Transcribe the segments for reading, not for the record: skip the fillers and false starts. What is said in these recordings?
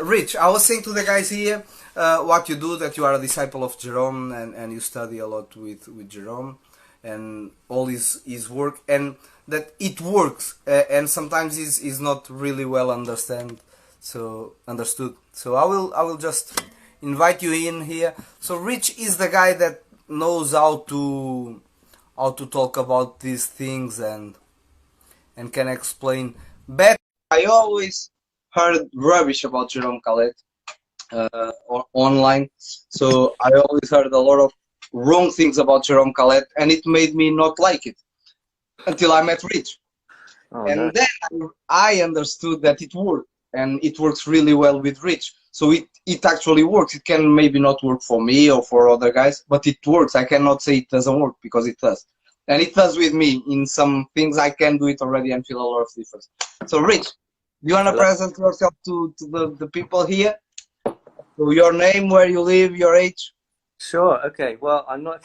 Rich, I was saying to the guys here what you do, that you are a disciple of Jerome, and you study a lot with Jerome and all his work, and that it works, and sometimes is not really well understood. So I will just invite you in here. So Rich is the guy that knows how to talk about these things and can explain better. I always heard rubbish about Jerome Khaled online, so I always heard a lot of wrong things about Jerome Khaled, and it made me not like it until I met Rich. Oh, And no. then I understood that it worked, and it works really well with Rich. So it actually works. It can maybe not work for me or for other guys, but it works. I cannot say it doesn't work, because it does. And it does with me. In some things I can do it already and feel a lot of difference. So Rich, do you want to Hello. present yourself to the people here? So your name, where you live, your age? Sure. Okay. Well, I'm not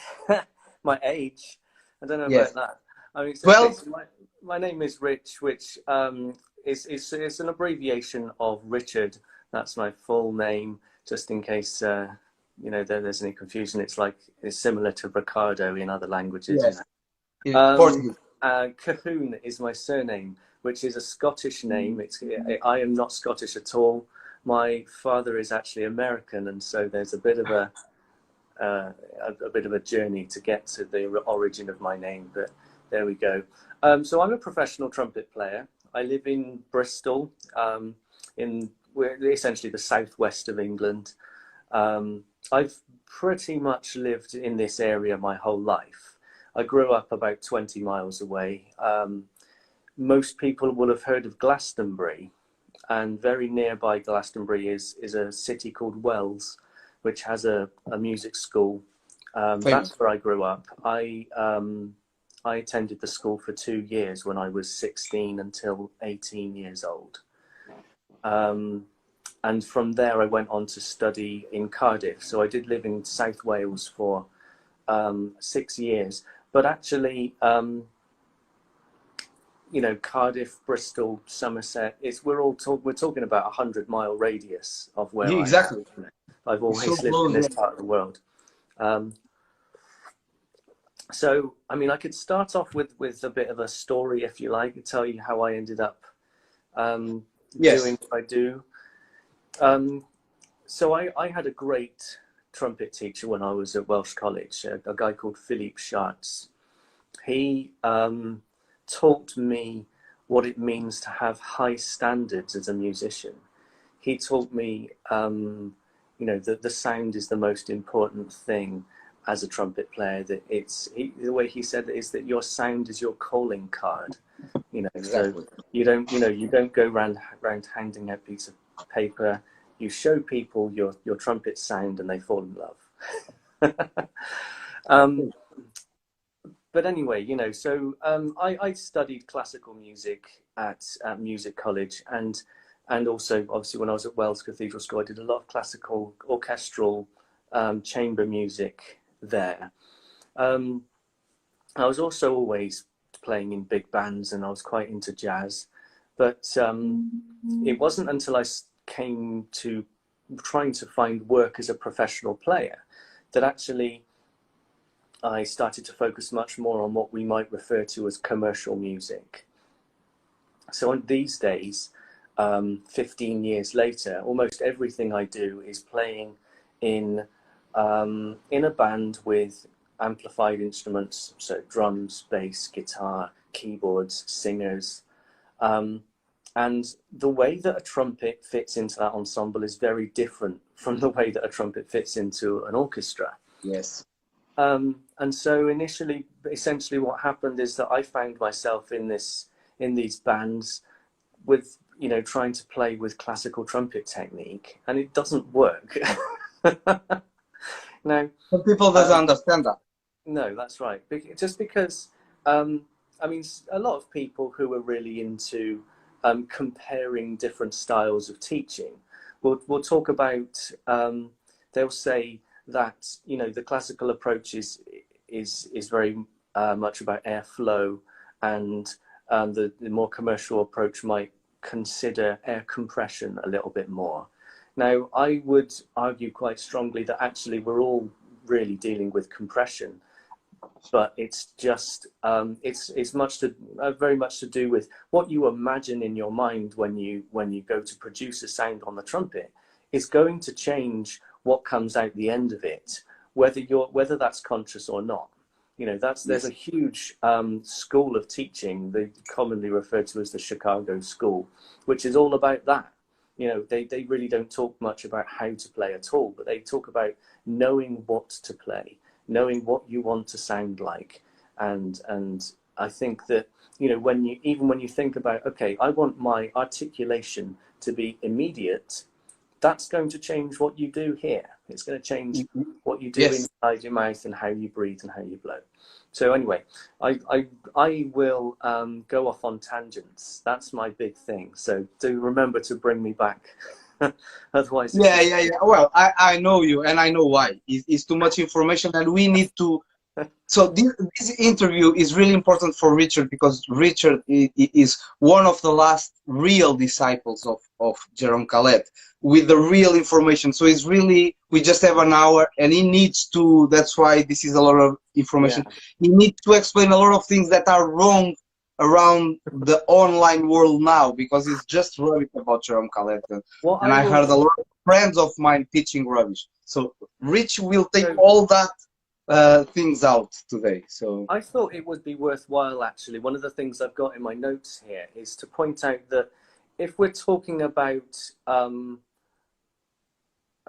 my age. I don't know Yes. about that. I mean, Well, okay, so my name is Rich, which is an abbreviation of Richard. That's my full name, just in case there's any confusion. It's similar to Ricardo in other languages. yes. Um, Portuguese. Cahoon is my surname, which is a Scottish name. I am not Scottish at all. My father is actually American, and so there's a bit of a journey to get to the origin of my name. But there we go. So I'm a professional trumpet player. I live in Bristol, we're essentially the southwest of England. I've pretty much lived in this area my whole life. I grew up about 20 miles away. Most people will have heard of Glastonbury, and very nearby Glastonbury is a city called Wells, which has a music school. That's where I grew up. I attended the school for 2 years when I was 16 until 18 years old. And from there I went on to study in Cardiff. So I did live in South Wales for 6 years. But actually, Cardiff, Bristol, Somerset, we're talking about 100-mile radius of where I Exactly. am. I've always So lived in close, this yeah. part of the world. So, I mean, I could start off with a bit of a story, if you like, and tell you how I ended up Yes. doing what I do. So I had a great trumpet teacher when I was at Welsh College, a guy called Philippe Schatz. He taught me what it means to have high standards as a musician. He taught me, that the sound is the most important thing as a trumpet player. That the way he said it is that your sound is your calling card. Exactly. So you don't go round handing out a piece of paper. You show people your trumpet sound, and they fall in love. But anyway, so I studied classical music at music college, and also obviously when I was at Wells Cathedral School, I did a lot of classical orchestral chamber music there. I was also always playing in big bands, and I was quite into jazz. But it wasn't until I came to trying to find work as a professional player that actually I started to focus much more on what we might refer to as commercial music. So these days, 15 years later, almost everything I do is playing in a band with amplified instruments, so drums, bass, guitar, keyboards, singers. And the way that a trumpet fits into that ensemble is very different from the way that a trumpet fits into an orchestra. Yes. And so initially, essentially what happened is that I found myself in these bands with, trying to play with classical trumpet technique, and it doesn't work. Now, Some people doesn't understand that. no, that's right. Just because, I mean, a lot of people who are really into comparing different styles of teaching will talk about, they'll say that, you know, the classical approach is very much about airflow, and the more commercial approach might consider air compression a little bit more. Now, I would argue quite strongly that actually we're all really dealing with compression, but it's just it's very much to do with what you imagine in your mind when you go to produce a sound on the trumpet is going to change what comes out the end of it, whether that's conscious or not. You know, there's a huge school of teaching, they commonly referred to as the Chicago School, which is all about that. You know, they really don't talk much about how to play at all, but they talk about knowing what to play, knowing what you want to sound like. And I think that, you know, when you think about, okay, I want my articulation to be immediate, that's going to change what you do here. It's going to change what you do inside your mouth and how you breathe and how you blow. So anyway, I will go off on tangents. That's my big thing. So do remember to bring me back. Otherwise, Yeah. Well, I know you, and I know why. It's too much information, and we need to. So this interview is really important for Richard, because Richard is one of the last real disciples of Jerome Khaled with the real information. So it's really, we just have an hour, and he needs to, that's why this is a lot of information. Yeah. He needs to explain a lot of things that are wrong around the online world now, because it's just rubbish about Jerome Khaled. And I heard a lot of friends of mine teaching rubbish. So Rich will take all that things out today. So I thought it would be worthwhile, actually. One of the things I've got in my notes here is to point out that if we're talking about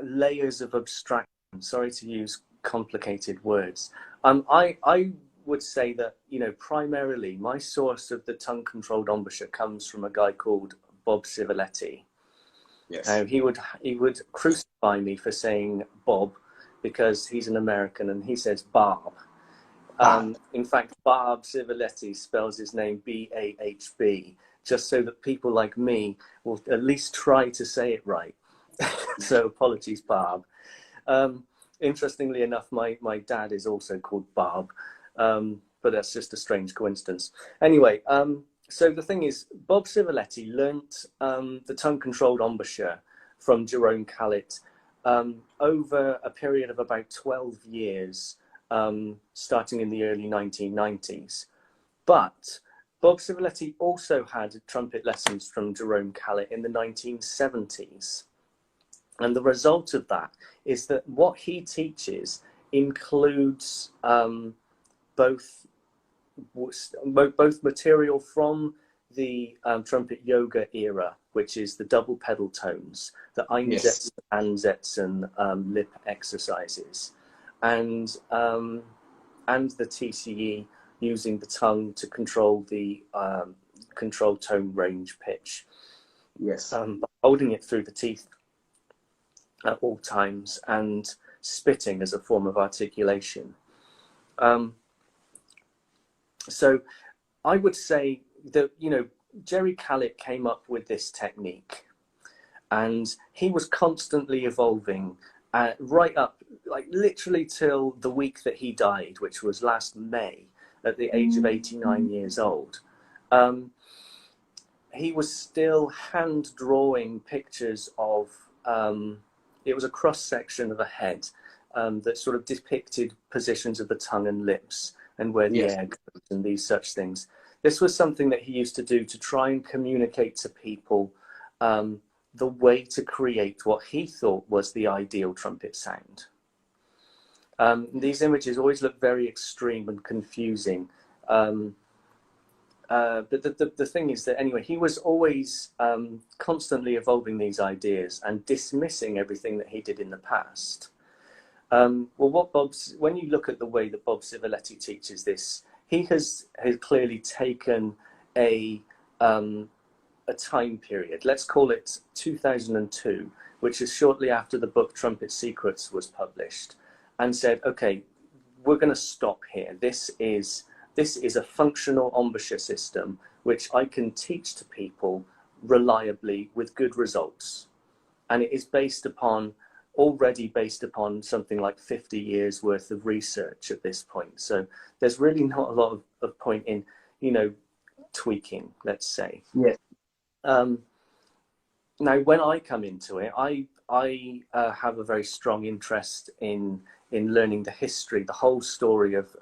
layers of abstraction, sorry to use complicated words, I would say that, you know, primarily my source of the tongue controlled embouchure comes from a guy called Bob Civiletti. Yes. He would crucify me for saying Bob, because he's an American and he says Barb. In fact, Bob Civiletti spells his name B-A-H-B, just so that people like me will at least try to say it right. So apologies, Barb. Interestingly enough, my dad is also called Barb, but that's just a strange coincidence. Anyway, so the thing is, Bob Civiletti learnt the tongue-controlled embouchure from Jerome Khaled over a period of about 12 years, starting in the early 1990s. But Bob Civiletti also had trumpet lessons from Jerome Khaled in the 1970s. And the result of that is that what he teaches includes both material from the trumpet yoga era, which is the double pedal tones, the Einsätze, Ansätze, and lip exercises, and the TCE, using the tongue to control the control tone range pitch. Yes. Holding it through the teeth at all times, and spitting as a form of articulation. So I would say that, you know, Jerry Khaled came up with this technique, and he was constantly evolving right up, like literally till the week that he died, which was last May at the age of 89 years old. He was still hand drawing pictures of, it was a cross section of a head that sort of depicted positions of the tongue and lips and where the air goes and these such things. This was something that he used to do to try and communicate to people the way to create what he thought was the ideal trumpet sound. These images always look very extreme and confusing. But the thing is that, anyway, he was always constantly evolving these ideas and dismissing everything that he did in the past. Well, when you look at the way that Bob Civiletti teaches this, he has clearly taken a a time period. Let's call it 2002, which is shortly after the book Trumpet Secrets was published, and said, okay, we're going to stop here. This is a functional embouchure system which I can teach to people reliably with good results. And it is already based upon something like 50 years worth of research at this point. So there's really not a lot of point in, tweaking, let's say. Yes. Now, when I come into it, I have a very strong interest in learning the history, the whole story of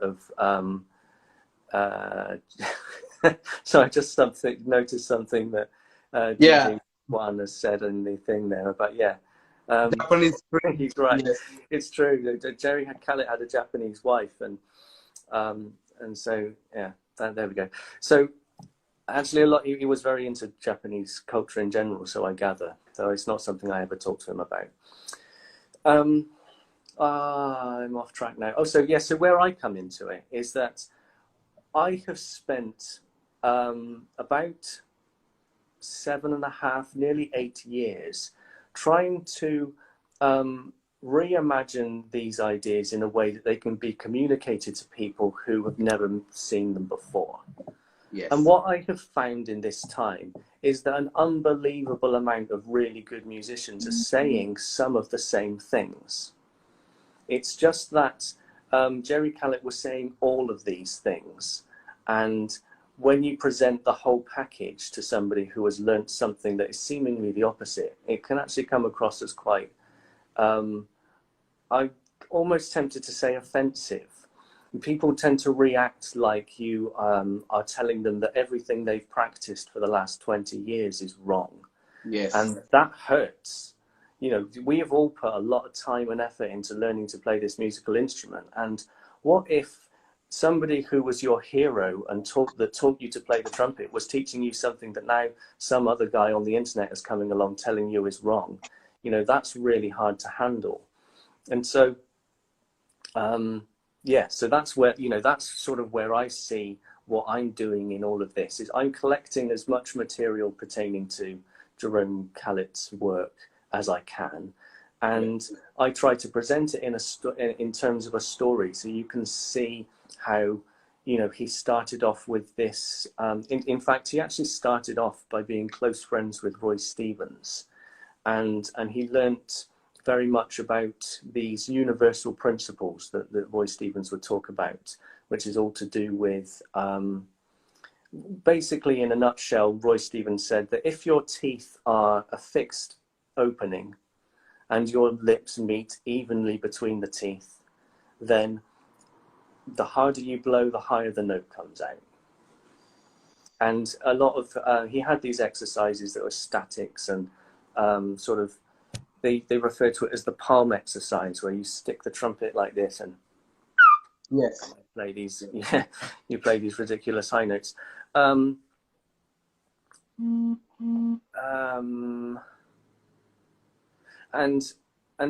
so I just noticed something that Juan has said in the thing there, but Japanese. he's right. Yes. It's true. Jerry Khaled had a Japanese wife, and so there we go. So actually, he was very into Japanese culture in general, so I gather. So it's not something I ever talked to him about. I'm off track now. Oh, so where I come into it is that I have spent about 7.5, nearly 8 years trying to reimagine these ideas in a way that they can be communicated to people who have never seen them before. Yes. And what I have found in this time is that an unbelievable amount of really good musicians are saying some of the same things. It's just that Jerry Khaled was saying all of these things. And when you present the whole package to somebody who has learnt something that is seemingly the opposite, it can actually come across as quite, I'm almost tempted to say offensive. People tend to react like you are telling them that everything they've practiced for the last 20 years is wrong. Yes. And that hurts. We have all put a lot of time and effort into learning to play this musical instrument. And what if somebody who was your hero and taught you to play the trumpet was teaching you something that now some other guy on the internet is coming along telling you is wrong? That's really hard to handle. And so, so that's where, that's sort of where I see what I'm doing in all of this is I'm collecting as much material pertaining to Jerome Khaled's work as I can. And I try to present it in terms of a story. So you can see how, he started off with this. In fact, he actually started off by being close friends with Roy Stevens. And he learnt very much about these universal principles that Roy Stevens would talk about, which is all to do with, basically in a nutshell, Roy Stevens said that if your teeth are a fixed opening and your lips meet evenly between the teeth, then the harder you blow, the higher the note comes out. And a lot of, he had these exercises that were statics and sort of, they refer to it as the palm exercise, where you stick the trumpet like this and play these, you play these ridiculous high notes. And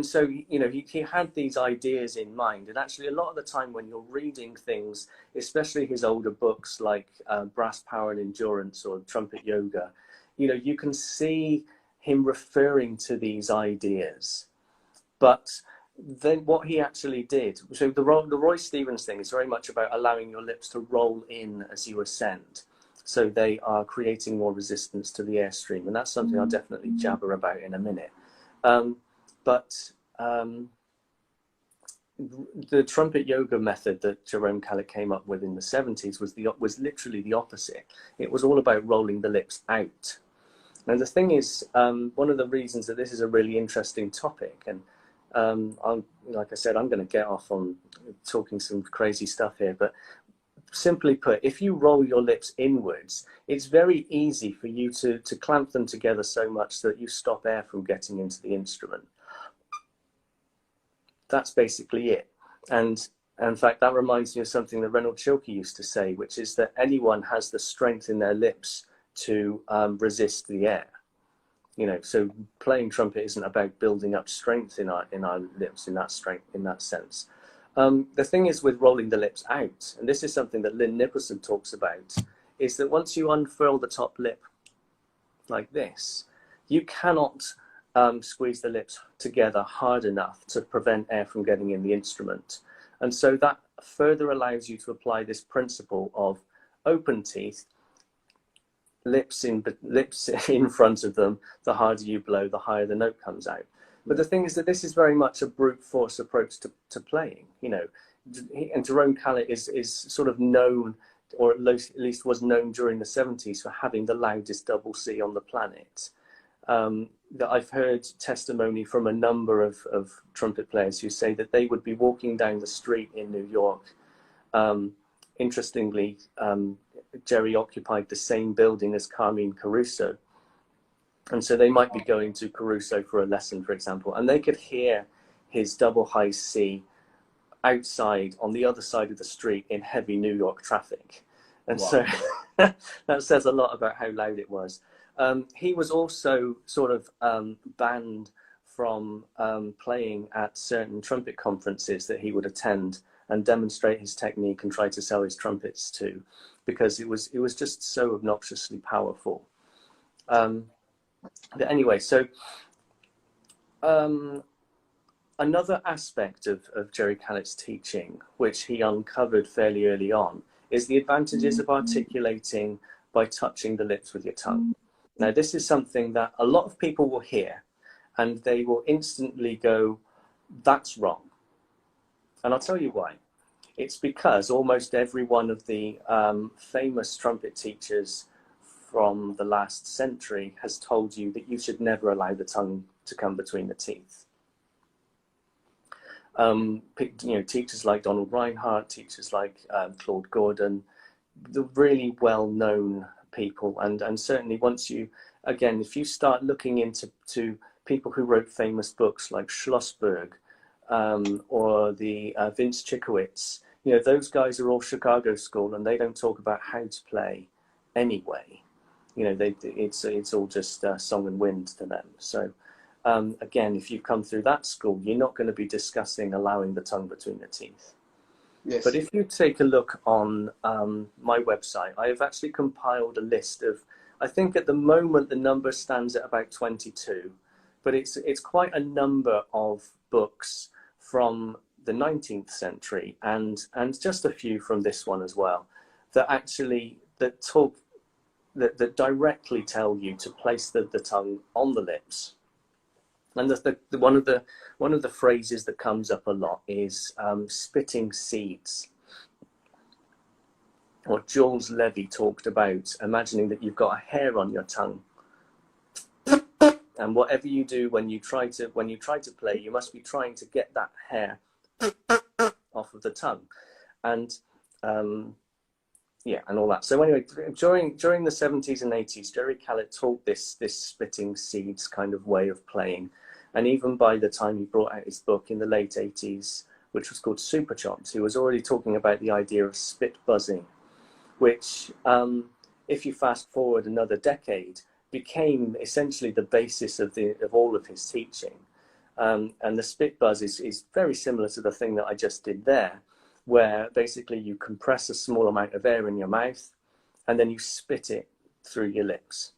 so, he had these ideas in mind. And actually, a lot of the time when you're reading things, especially his older books like Brass Power and Endurance or Trumpet Yoga, you can see him referring to these ideas. But then what he actually did, so the Roy Stevens thing is very much about allowing your lips to roll in as you ascend. So they are creating more resistance to the airstream. And that's something I'll definitely jabber about in a minute. But the trumpet yoga method that Jerome Khaled came up with in the 70s was literally the opposite. It was all about rolling the lips out. And the thing is, one of the reasons that this is a really interesting topic, and like I said, I'm going to get off on talking some crazy stuff here, but simply put, if you roll your lips inwards, it's very easy for you to clamp them together so much that you stop air from getting into the instrument. That's basically it. And in fact, that reminds me of something that Reynold Schilke used to say, which is that anyone has the strength in their lips to resist the air. So playing trumpet isn't about building up strength in our lips in that sense. The thing is with rolling the lips out, and this is something that Lynn Nicholson talks about, is that once you unfurl the top lip, like this, you cannot squeeze the lips together hard enough to prevent air from getting in the instrument. And so that further allows you to apply this principle of open teeth, lips in front of them. The harder you blow, the higher the note comes out. But the thing is that this is very much a brute force approach to playing, you know. And Jerome Kallett is sort of known, or at least was known during the 70s, for having the loudest double C on the planet. That I've heard testimony from a number of trumpet players who say that they would be walking down the street in New York. Interestingly, Jerry occupied the same building as Carmine Caruso. And so they might be going to Caruso for a lesson, for example, and they could hear his double high C outside on the other side of the street in heavy New York traffic. And so that says a lot about how loud it was. He was also sort of banned from playing at certain trumpet conferences that he would attend and demonstrate his technique and try to sell his trumpets to, because it was just so obnoxiously powerful. But anyway, so another aspect of Jerry Kallett's teaching, which he uncovered fairly early on, is the advantages of articulating by touching the lips with your tongue. Now, this is something that a lot of people will hear and they will instantly go, that's wrong. And I'll tell you why. It's because almost every one of the famous trumpet teachers from the last century has told you that you should never allow the tongue to come between the teeth. You know, teachers like Donald Reinhardt, teachers like Claude Gordon, the really well-known people, and certainly once you, again, if you start looking into people who wrote famous books like Schlossberg or the Vince Chikowitz, you know, those guys are all Chicago school, and they don't talk about how to play anyway. You know, it's all just song and wind to them. So again, if you come through that school, you're not going to be discussing allowing the tongue between the teeth. Yes. But if you take a look on my website, I have actually compiled a list of, I think at the moment the number stands at about 22, but it's quite a number of books from the 19th century and just a few from this one as well, that actually that directly tell you to place the tongue on the lips. And one of the phrases that comes up a lot is spitting seeds. What Jules Levy talked about, imagining that you've got a hair on your tongue, and whatever you do when you try to play, you must be trying to get that hair off of the tongue, and yeah, and all that. So anyway, during the 70s and 80s, Jerry Kallett taught this spitting seeds kind of way of playing. And even by the time he brought out his book in the late 80s, which was called Super Chops, he was already talking about the idea of spit buzzing, which, if you fast forward another decade, became essentially the basis of all of his teaching. And the spit buzz is very similar to the thing that I just did there, where basically you compress a small amount of air in your mouth and then you spit it through your lips.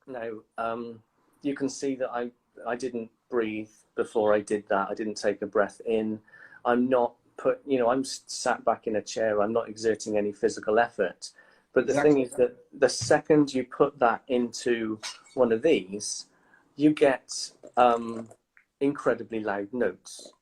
Now, you can see that I didn't breathe before I did that. I didn't take a breath in. I'm sat back in a chair. I'm not exerting any physical effort. But the thing is that the second you put that into one of these, you get incredibly loud notes.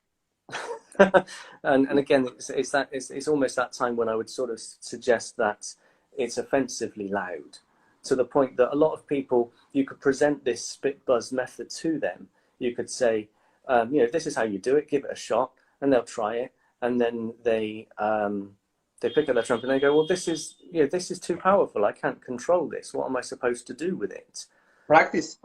and again, it's almost that time when I would sort of suggest that it's offensively loud, to the point that a lot of people, you could present this spit buzz method to them. You could say, this is how you do it, give it a shot, and they'll try it, and then they pick up their trumpet and they go, well, this is too powerful. I can't control this. What am I supposed to do with it? Practice.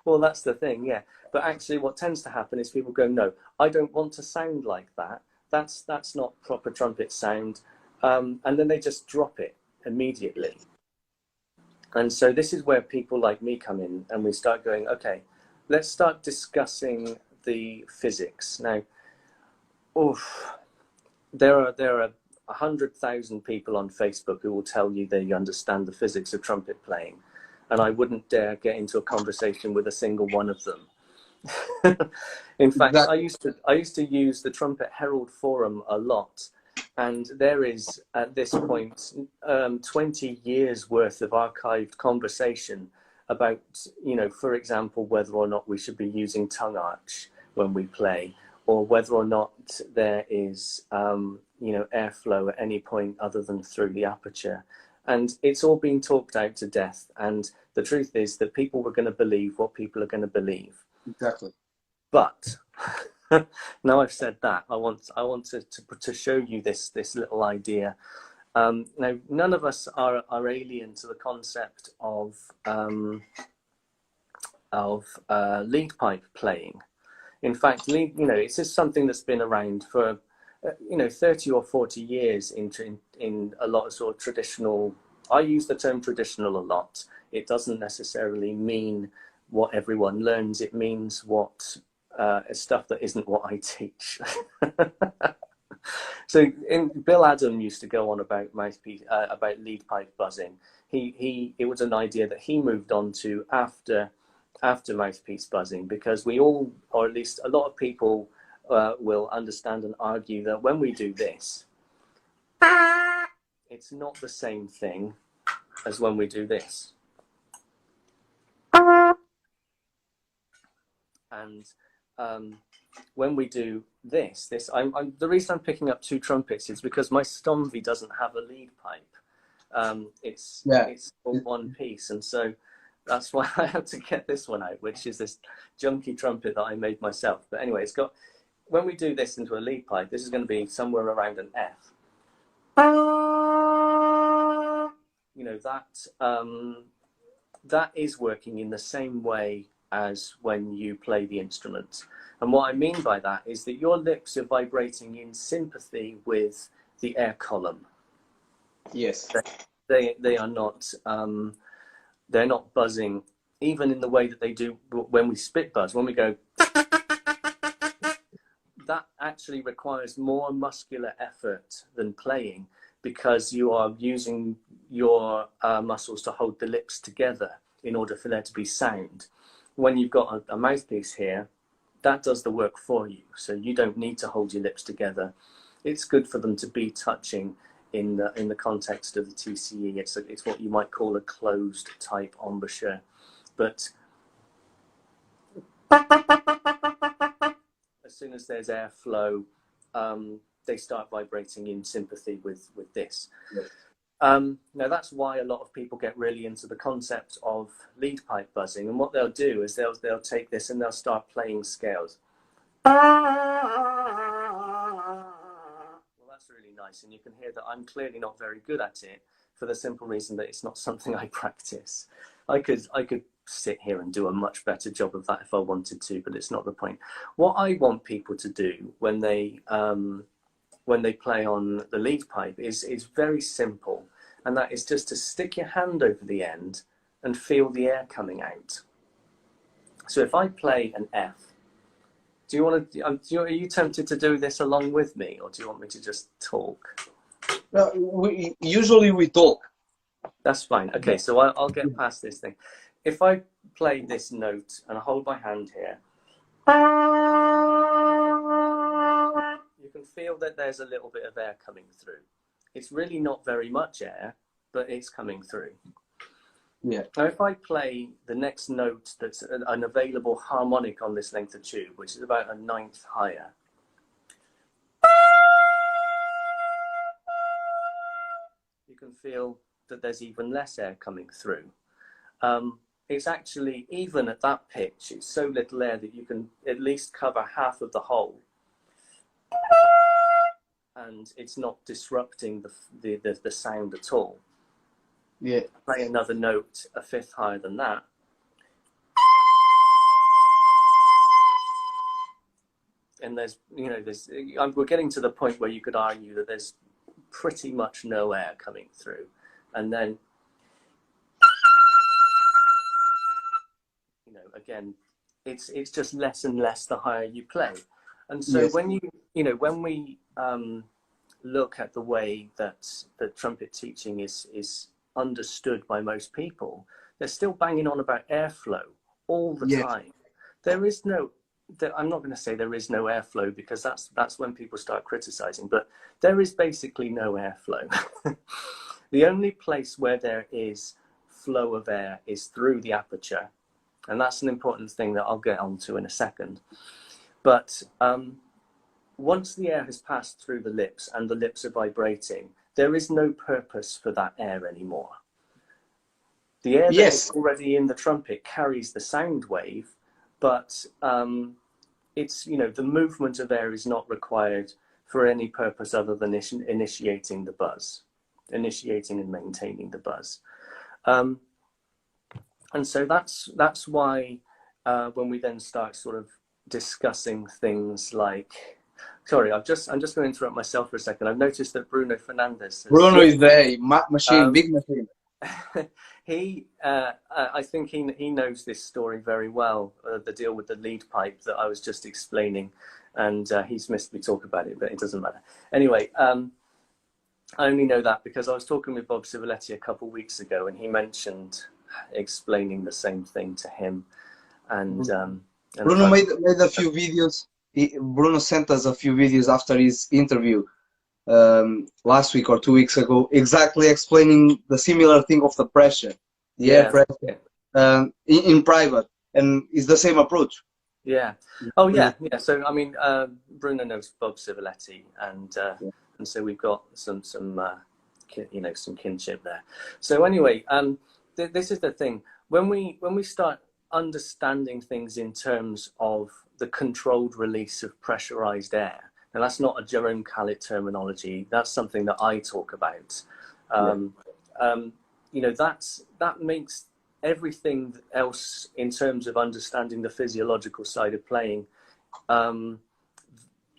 Well, that's the thing, yeah. But actually what tends to happen is people go, no, I don't want to sound like that. That's not proper trumpet sound. And then they just drop it immediately. And so this is where people like me come in, and we start going, okay, let's start discussing the physics. Now, there are 100,000 people on Facebook who will tell you they understand the physics of trumpet playing, and I wouldn't dare get into a conversation with a single one of them. In fact, Exactly. I used to use the Trumpet Herald forum a lot, and there is at this point 20 years worth of archived conversation about, you know, for example, whether or not we should be using tongue arch when we play, or whether or not there is you know, airflow at any point other than through the aperture. And it's all been talked out to death, and the truth is that people were going to believe what people are going to believe. Exactly. But now I've said that, I want to show you this little idea. Now, none of us are alien to the concept of lead pipe playing. In fact, you know, it's just something that's been around for you know, 30 or 40 years in a lot of sort of traditional. I use the term traditional a lot. It doesn't necessarily mean what everyone learns. It means what stuff that isn't what I teach. So Bill Adam used to go on about mouthpiece, about lead pipe buzzing. It was an idea that he moved on to after mouthpiece buzzing, because we all, or at least a lot of people, will understand and argue that when we do this, it's not the same thing as when we do this. And when we do this, the reason I'm picking up two trumpets is because my Stomvy doesn't have a lead pipe. It's all one piece, and so that's why I had to get this one out, which is this junky trumpet that I made myself. But anyway, it's got, when we do this into a lead pipe, this is going to be somewhere around an F. You know, that is working in the same way as when you play the instrument. And what I mean by that is that your lips are vibrating in sympathy with the air column. Yes. They are not, they're not buzzing, even in the way that they do when we spit buzz. When we go, that actually requires more muscular effort than playing, because you are using your muscles to hold the lips together in order for there to be sound. When you've got a mouthpiece here, that does the work for you. So you don't need to hold your lips together. It's good for them to be touching in the context of the TCE. It's what you might call a closed type embouchure. But as soon as there's airflow, they start vibrating in sympathy with this. Yes. Now that's why a lot of people get really into the concept of lead pipe buzzing, and what they'll do is they'll take this and they'll start playing scales. Well, that's really nice, and you can hear that I'm clearly not very good at it, for the simple reason that it's not something I practice. I could sit here and do a much better job of that if I wanted to, but it's not the point. What I want people to do when they play on the lead pipe is very simple, and that is just to stick your hand over the end and feel the air coming out. So if I play an F, do you want to? Are you tempted to do this along with me, or do you want me to just talk? Usually we talk. That's fine. Okay, so I'll get past this thing. If I play this note and I hold my hand here, you can feel that there's a little bit of air coming through. It's really not very much air, but it's coming through. Yeah. Now, if I play the next note that's an available harmonic on this length of tube, which is about a ninth higher, you can feel that there's even less air coming through. It's actually, even at that pitch, it's so little air that you can at least cover half of the hole. And it's not disrupting the sound at all. Yeah. Play another note a fifth higher than that. And we're getting to the point where you could argue that there's pretty much no air coming through. And then, again, it's just less and less the higher you play. And so yes. when we look at the way that the trumpet teaching is understood by most people, they're still banging on about airflow all the time. There is no, I'm not going to say there is no airflow, because that's when people start criticizing, but there is basically no airflow. The only place where there is flow of air is through the aperture, and that's an important thing that I'll get onto in a second. But once the air has passed through the lips and the lips are vibrating, there is no purpose for that air anymore. The air that is already in the trumpet carries the sound wave, but it's, you know, the movement of air is not required for any purpose other than initiating the buzz, initiating and maintaining the buzz. And so that's why when we then start sort of discussing things like, sorry, I'm just going to interrupt myself for a second. I've noticed that Bruno Fernandez. Bruno is there, machine, big machine. I think he knows this story very well, the deal with the lead pipe that I was just explaining, and he's missed me talk about it, but it doesn't matter. Anyway, I only know that because I was talking with Bob Civiletti a couple of weeks ago, and he mentioned explaining the same thing to him. And Bruno made a few videos. Bruno sent us a few videos after his interview last week or 2 weeks ago, exactly explaining the similar thing of the pressure, the air pressure in private, and it's the same approach. Oh yeah. So I mean, Bruno knows Bob Civiletti, and so we've got some you know, some kinship there. So anyway, this is the thing, when we start understanding things in terms of the controlled release of pressurized air. Now, that's not a Jerome Khalid terminology. That's something that I talk about. You know, that makes everything else in terms of understanding the physiological side of playing. You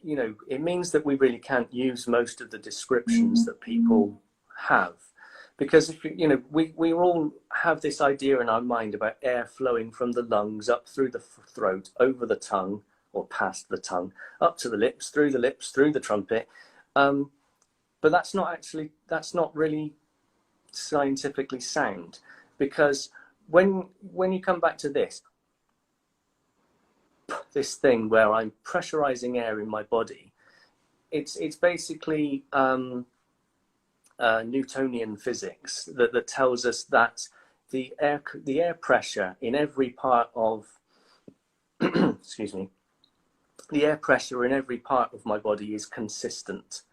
know, it means that we really can't use most of the descriptions that people have, because if you know, we all have this idea in our mind about air flowing from the lungs up through the throat, over the tongue, or past the tongue, up to the lips, through the trumpet. But that's not really scientifically sound, because when you come back to this thing where I'm pressurizing air in my body, it's basically Newtonian physics that tells us that the air pressure in every part of excuse me, the air pressure in every part of my body is consistent.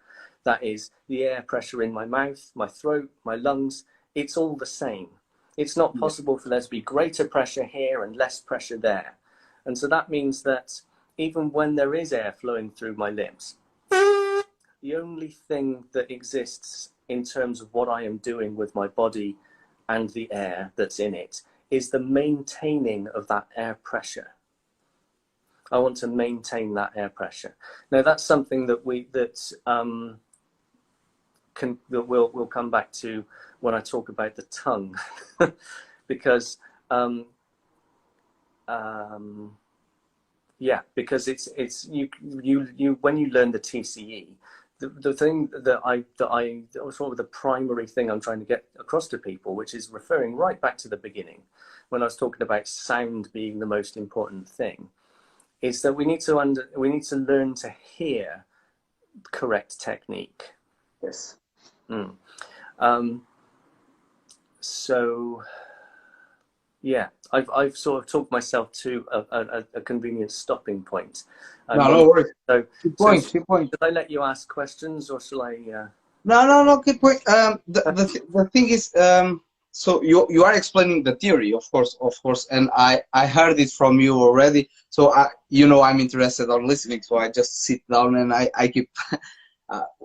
That is, the air pressure in my mouth, my throat, my lungs, it's all the same. It's not possible for there to be greater pressure here and less pressure there. And so that means that even when there is air flowing through my lips, the only thing that exists in terms of what I am doing with my body and the air that's in it is the maintaining of that air pressure. I want to maintain that air pressure. Now, that's something that we'll come back to when I talk about the tongue, because because it's you when you learn the TCE, the thing that I sort of the primary thing I'm trying to get across to people, which is referring right back to the beginning when I was talking about sound being the most important thing, is that we need to learn to hear correct technique. Yes. So yeah, I've sort of talked myself to a convenient stopping point. No worries. So, good point. Should I let you ask questions, or shall I? No, good point. The thing is, so you are explaining the theory, of course, and I heard it from you already. So you know, I'm interested on listening, so I just sit down and I keep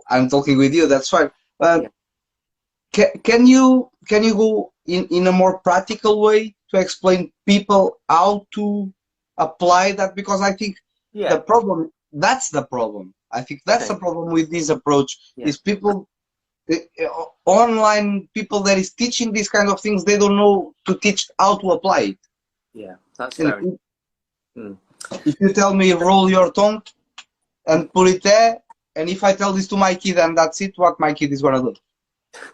I'm talking with you. That's fine. Can you go in a more practical way to explain people how to apply that? Because I think that's the problem. I think that's the problem with this approach is people, online people that is teaching these kind of things, they don't know to teach how to apply it. Yeah, that's very. If you tell me roll your tongue and put it there, and if I tell this to my kid and that's it, what my kid is gonna do?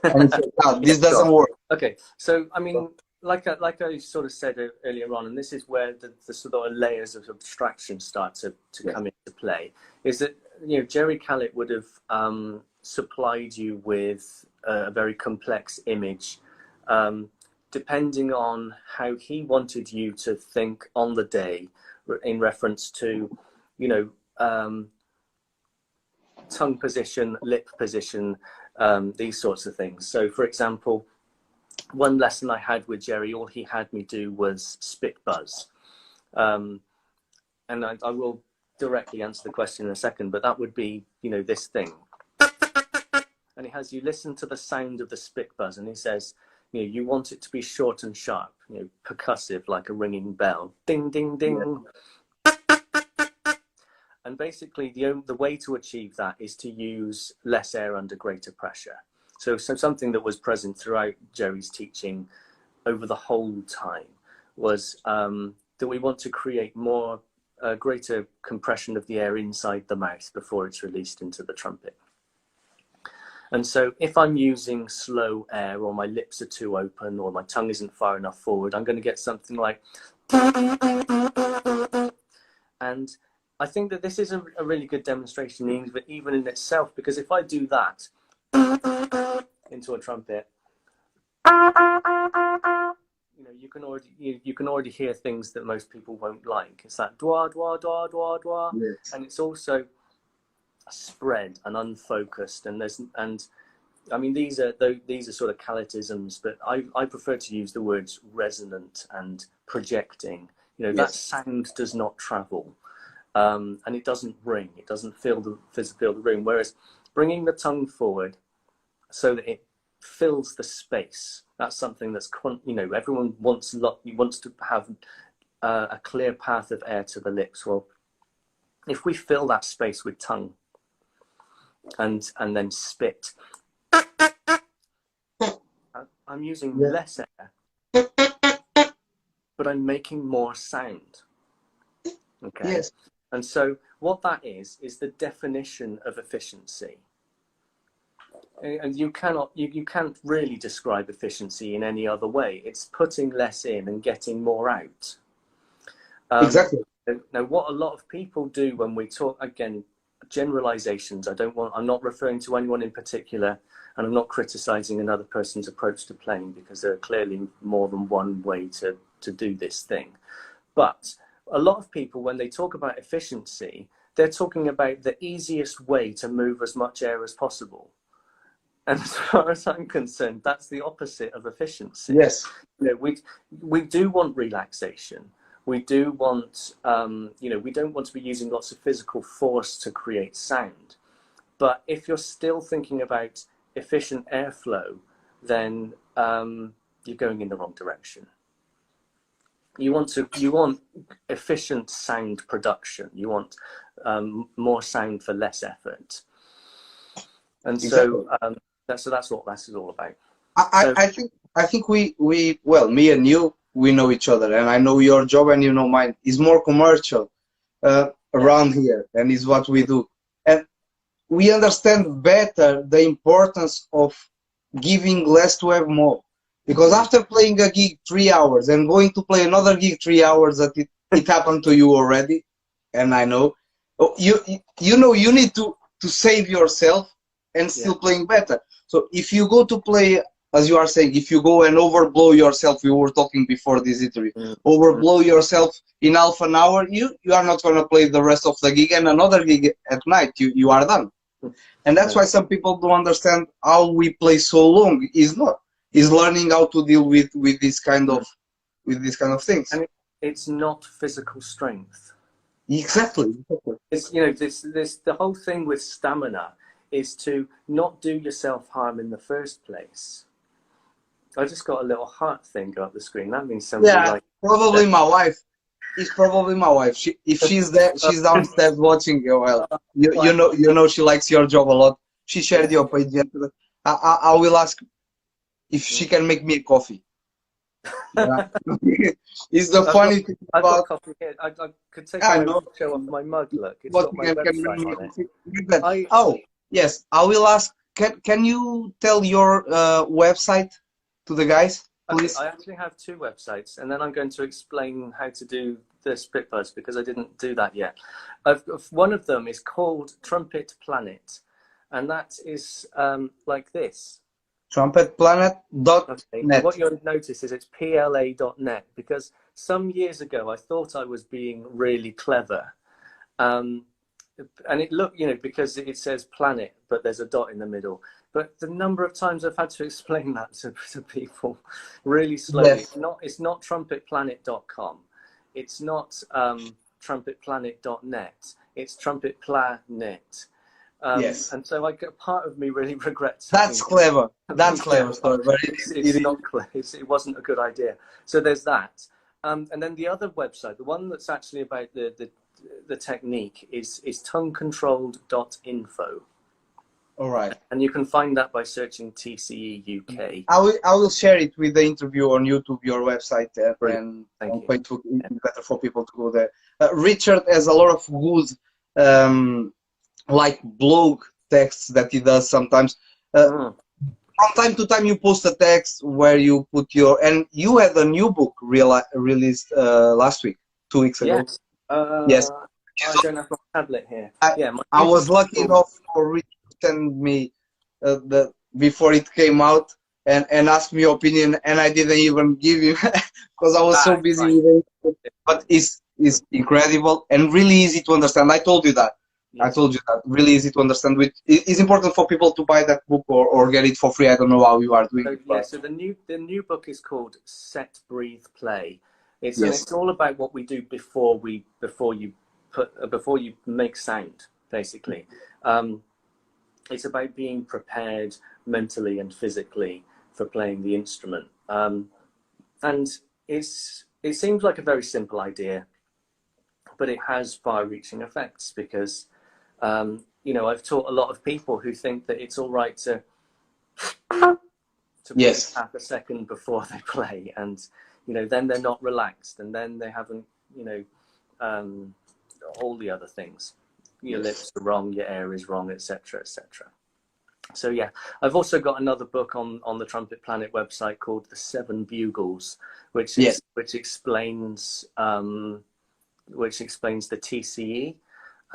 And he said, no, this doesn't work. Okay, so I mean, like I sort of said earlier on, and this is where the sort of layers of abstraction start to come into play, is that, you know, Jerry Callett would have supplied you with a very complex image, depending on how he wanted you to think on the day in reference to, you know, tongue position, lip position, these sorts of things. So, for example, one lesson I had with Jerry, all he had me do was spit buzz. And I will directly answer the question in a second, but that would be, you know, this thing. And he has you listen to the sound of the spit buzz, and he says, you know, you want it to be short and sharp, you know, percussive, like a ringing bell. Ding, ding, ding. And basically, the way to achieve that is to use less air under greater pressure. So something that was present throughout Jerry's teaching over the whole time was that we want to create more, greater compression of the air inside the mouth before it's released into the trumpet. And so if I'm using slow air, or my lips are too open, or my tongue isn't far enough forward, I'm going to get something like... And I think that this is a really good demonstration even in itself, because if I do that into a trumpet, you know, you can already hear things that most people won't like. It's that dwa dwa dwa dwa dwa, yes. And it's also spread and unfocused, and I mean, these are sort of Callettisms, but I prefer to use the words resonant and projecting. You know, yes. That sound does not travel, and it doesn't ring. It doesn't fill the room. Whereas bringing the tongue forward so that it fills the space, that's something that's, you know, everyone wants to have a clear path of air to the lips. Well, if we fill that space with tongue and then spit, I'm using less air, but I'm making more sound. Okay. Yes. And so what that is the definition of efficiency. And you can't really describe efficiency in any other way. It's putting less in and getting more out. Exactly. Now, what a lot of people do when we talk, again, generalizations, I'm not referring to anyone in particular, and I'm not criticizing another person's approach to playing, because there are clearly more than one way to do this thing. But a lot of people, when they talk about efficiency, they're talking about the easiest way to move as much air as possible. And as far as I'm concerned, that's the opposite of efficiency. Yes. You know, we do want relaxation. We do want, you know, we don't want to be using lots of physical force to create sound. But if you're still thinking about efficient airflow, then you're going in the wrong direction. You want efficient sound production. You want more sound for less effort. And so, that's what this is all about. I think we well, me and you, we know each other, and I know your job and you know mine is more commercial around here, and is what we do, and we understand better the importance of giving less to have more. Because after playing a gig 3 hours and going to play another gig 3 hours, that it happened to you already, and I know, you know, you need to save yourself and still playing better. So if you go to play, as you are saying, if you go and overblow yourself, we were talking before this interview, overblow yourself in half an hour, you are not going to play the rest of the gig, and another gig at night, you are done. And that's why some people don't understand how we play so long. Is learning how to deal with this kind of things. And it's not physical strength. Exactly. It's, you know, the whole thing with stamina is to not do yourself harm in the first place. I just got a little heart thing go up the screen. That means somebody like probably my wife. It's probably my wife. If she's there, she's downstairs watching you. Well, you know she likes your job a lot. She shared your page yesterday. I will ask if she can make me a coffee. Yeah. It's the I've funny thing I've got about. coffee here. I could take I a know moment to show off my mug. Look, it's what got my you can website on it. read that. I Oh, yes. I will ask. Can you tell your website to the guys, Okay, please? I actually have two websites, and then I'm going to explain how to do the split buzz because I didn't do that yet. One of them is called Trumpet Planet, and that is like this. Okay, and Trumpetplanet.net. what you'll notice is it's pla.net because some years ago I thought I was being really clever. Um, and it looked, you know, because it says planet, but there's a dot in the middle. But the number of times I've had to explain that to people really slowly. Yes. It's not trumpetplanet.com. It's not trumpetplanet.net. It's Trumpet Planet. Yes. And so part of me really regrets That's clever. having That's said, clever story, but it's not clear. It wasn't a good idea. So there's that. And then the other website, the one that's actually about the technique is tonguecontrolled.info. all right. And you can find that by searching TCE UK. I will share it with the interview on YouTube, your website, Brilliant. and Thank on you. Facebook. It's better for people to go there. Richard has a lot of good, like blog texts that he does sometimes. From time to time, you post a text where you put your, and you had a new book released last week, 2 weeks ago. Yes. Yes. I don't have my tablet here. Yeah, my I new was book lucky enough for Rich to send me before it came out and ask me opinion, and I didn't even give him because I was so busy fine. with it. But it's incredible and really easy to understand. I told you that. Yes. I told you that. Really easy to understand. It's important for people to buy that book or get it for free. I don't know how you are doing it. Yeah, so the new book is called Set, Breathe, Play. And Yes. it's all about what we do before you make sound, basically. It's about being prepared mentally and physically for playing the instrument. And it seems like a very simple idea, but it has far-reaching effects because, you know, I've taught a lot of people who think that it's all right to breathe Yes. half a second before they play, and you know, then they're not relaxed, and then they haven't, you know, all the other things. Your lips are wrong, your air is wrong, etc., etc. So yeah, I've also got another book on the Trumpet Planet website called The Seven Bugles, which explains the TCE.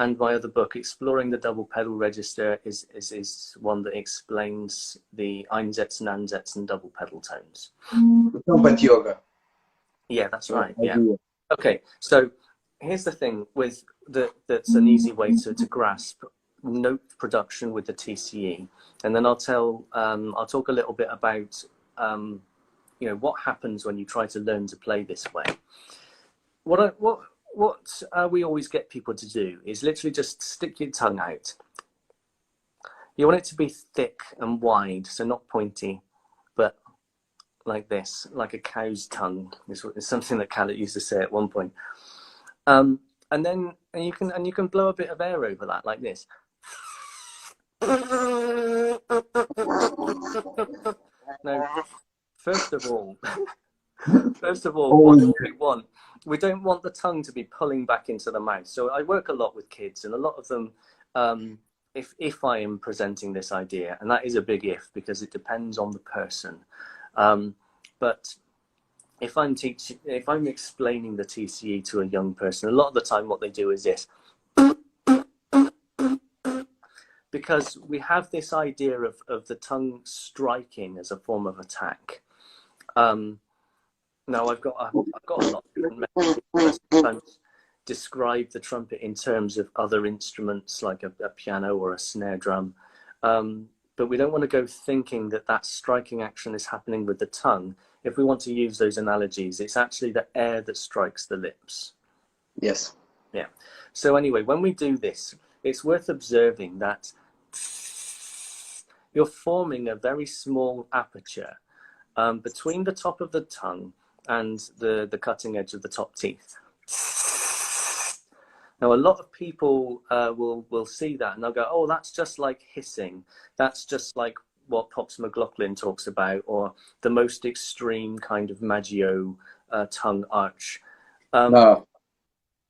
And my other book, Exploring the Double Pedal Register, is one that explains the Einsätze, Ansätze, and double pedal tones. Trumpet yoga. Yeah, that's right. Yeah. Okay, so here's the thing with that's an easy way to grasp note production with the TCE, and then I'll talk a little bit about you know, what happens when you try to learn to play this way. What we always get people to do is literally just stick your tongue out. You want it to be thick and wide, so not pointy, but like this, like a cow's tongue. Is something that Callet used to say at one point. And you can blow a bit of air over that, like this. Now, first of all, what we don't want the tongue to be pulling back into the mouth. So I work a lot with kids, and a lot of them, if I am presenting this idea, and that is a big if because it depends on the person, but if I'm explaining the TCE to a young person, a lot of the time what they do is this. Because we have this idea of the tongue striking as a form of attack. Now I've got a lot of different methods. I sometimes describe the trumpet in terms of other instruments like a piano or a snare drum, but we don't want to go thinking that striking action is happening with the tongue. If we want to use those analogies, it's actually the air that strikes the lips. Yes. Yeah. So anyway, when we do this, it's worth observing that you're forming a very small aperture between the top of the tongue and the cutting edge of the top teeth. Now, a lot of people will see that and they'll go, oh, that's just like hissing. That's just like what Pops McLaughlin talks about, or the most extreme kind of Maggio tongue arch. No.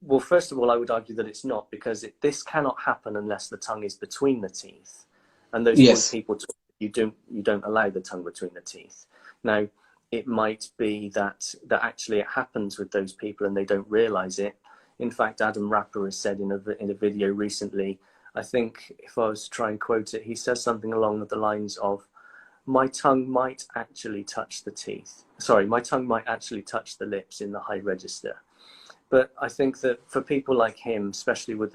Well, first of all, I would argue that it's not, because this cannot happen unless the tongue is between the teeth. And those Yes. people, you don't allow the tongue between the teeth. Now, it might be that actually it happens with those people and they don't realize it. In fact, Adam Rapper has said in a video recently, I think if I was to try and quote it, he says something along the lines of, my tongue might actually touch the teeth. Sorry, my tongue might actually touch the lips in the high register. But I think that for people like him, especially with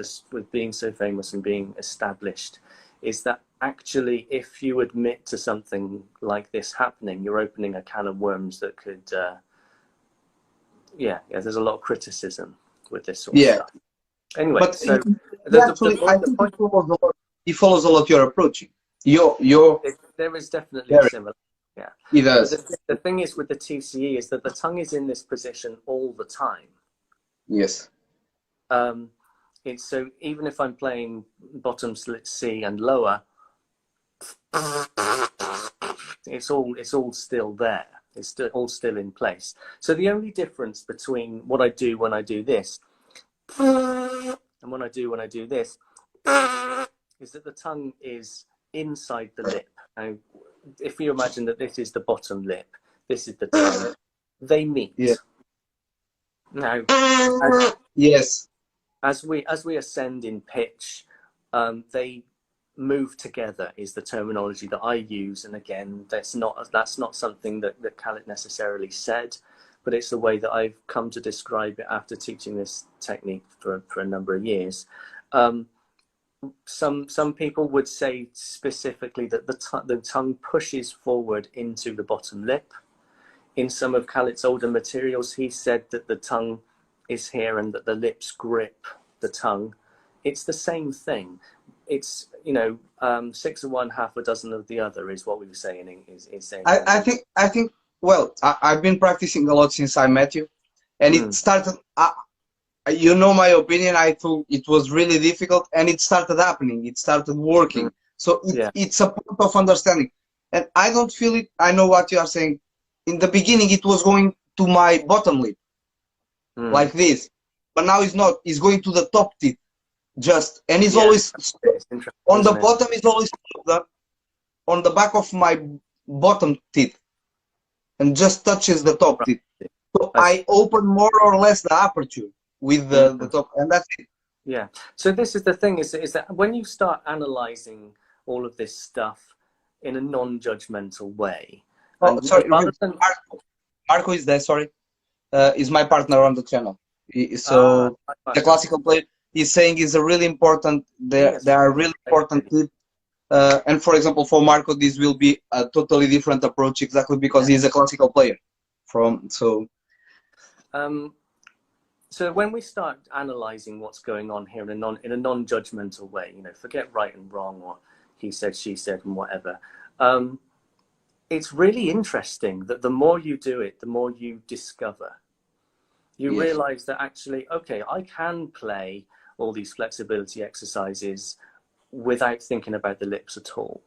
being so famous and being established, is that actually if you admit to something like this happening, you're opening a can of worms that could, there's a lot of criticism with this sort of stuff. Anyway, but so I think he follows a lot your approaching. There is definitely a similar. Yeah. He does. The thing is with the TCE is that the tongue is in this position all the time. Yes. It's so even if I'm playing bottom slit C and lower, it's all still there. It's all still in place. So the only difference between what I do when I do this and when I do this is that the tongue is inside the lip. Now, if you imagine that this is the bottom lip, this is the tongue, they meet. Yeah. Now, as we ascend in pitch, they move together is the terminology that I use. And again, that's not something that Khaled necessarily said, but it's the way that I've come to describe it after teaching this technique for a number of years. Some people would say specifically that the tongue pushes forward into the bottom lip. In some of Khaled's older materials, he said that the tongue is here and that the lips grip the tongue. It's the same thing. It's, 6 of one, half a dozen of the other is what we were saying. I think. Well, I've been practicing a lot since I met you, and it started. My opinion. I thought it was really difficult, and it started happening. It started working. So it's a point of understanding, and I don't feel it. I know what you are saying. In the beginning, it was going to my bottom lip, like this, but now it's not. It's going to the top teeth, and it's always on the bottom. Is always on the back of my bottom teeth, and just touches the top teeth. So I open more or less the aperture with the top, and that's it. Yeah. So this is the thing: is that when you start analyzing all of this stuff in a non-judgmental way. Oh, sorry, Marco is there. Sorry, is my partner on the channel. So the classical player is saying is a really important. There are really important tips. And for example, for Marco, this will be a totally different approach, exactly because he's a classical player. So when we start analyzing what's going on here in a non-judgmental way, forget right and wrong or he said, she said, and whatever. It's really interesting that the more you do it, the more you discover. You realize that actually, okay, I can play all these flexibility exercises without thinking about the lips at all.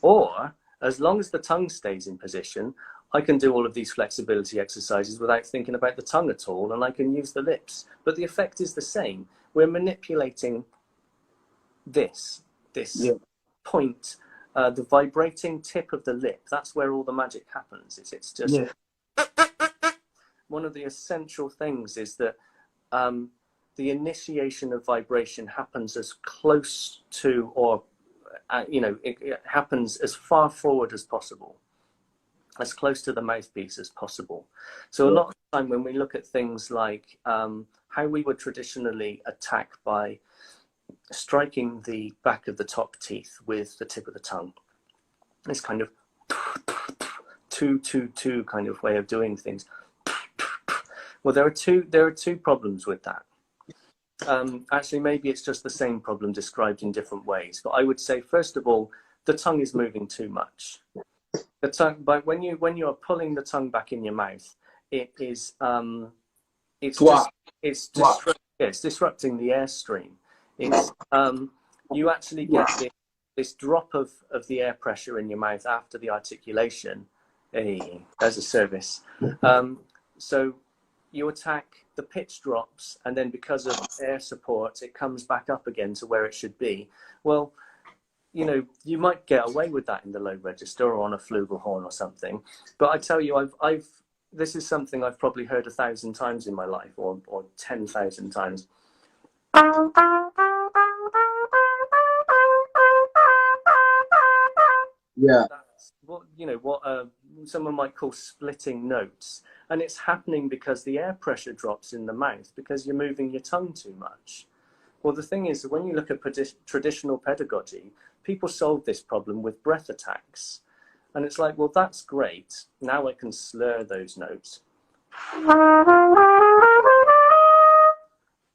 Or, as long as the tongue stays in position, I can do all of these flexibility exercises without thinking about the tongue at all, and I can use the lips. But the effect is the same. We're manipulating this point, the vibrating tip of the lip. That's where all the magic happens. It's just one of the essential things is that the initiation of vibration happens as close to, or it happens as far forward as possible, as close to the mouthpiece as possible. So a lot of the time when we look at things like how we would traditionally attack by striking the back of the top teeth with the tip of the tongue, this kind of 2-2-2 kind of way of doing things. Well, there are two problems with that. Actually, maybe it's just the same problem described in different ways. But I would say, first of all, the tongue is moving too much. The tongue, but when you are pulling the tongue back in your mouth, it is it's disrupting the airstream. It's you actually get this this drop of the air pressure in your mouth after the articulation. Hey, there's a service. So you attack, the pitch drops, and then because of air support, it comes back up again to where it should be. Well, you know, you might get away with that in the low register or on a flugelhorn or something. But I tell you, this is something I've probably heard 1,000 times in my life, or 10,000 times. Yeah. That's what, you know, what someone might call splitting notes. And it's happening because the air pressure drops in the mouth because you're moving your tongue too much. Well, the thing is that when you look at traditional pedagogy, people solve this problem with breath attacks. And it's like, well, that's great. Now I can slur those notes.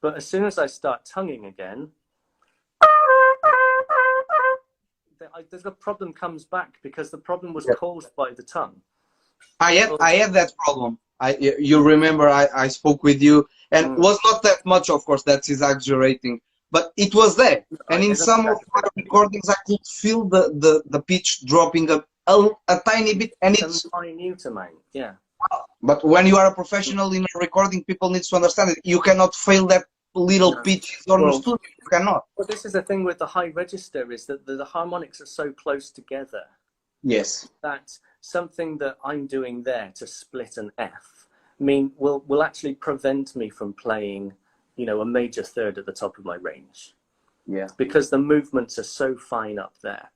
But as soon as I start tonguing again, the problem comes back because the problem was caused by the tongue. I had that problem. You remember I spoke with you, and was not that much, of course, that's exaggerating, but it was there. And in some of my recordings, I could feel the pitch dropping a tiny bit, and it's minute amount, yeah. But when you are a professional in a recording, people need to understand it. You cannot fail that little pitch on the studio. You cannot. Well, this is the thing with the high register, is that the harmonics are so close together. Yes. That something that I'm doing there to split an F will actually prevent me from playing, you know, a major third at the top of my range. Yeah. Because the movements are so fine up there.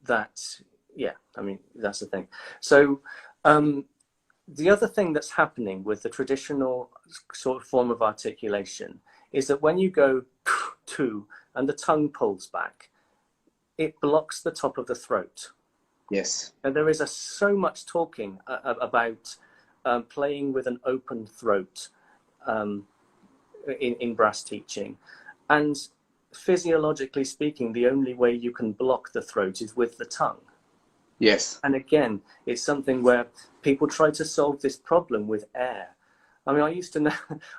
That, yeah, I mean, that's the thing. So the other thing that's happening with the traditional sort of form of articulation is that when you go to and the tongue pulls back, it blocks the top of the throat. Yes. And there is so much talking about playing with an open throat in brass teaching. And physiologically speaking, the only way you can block the throat is with the tongue. Yes. And again, it's something where people try to solve this problem with air. I mean, I used to know,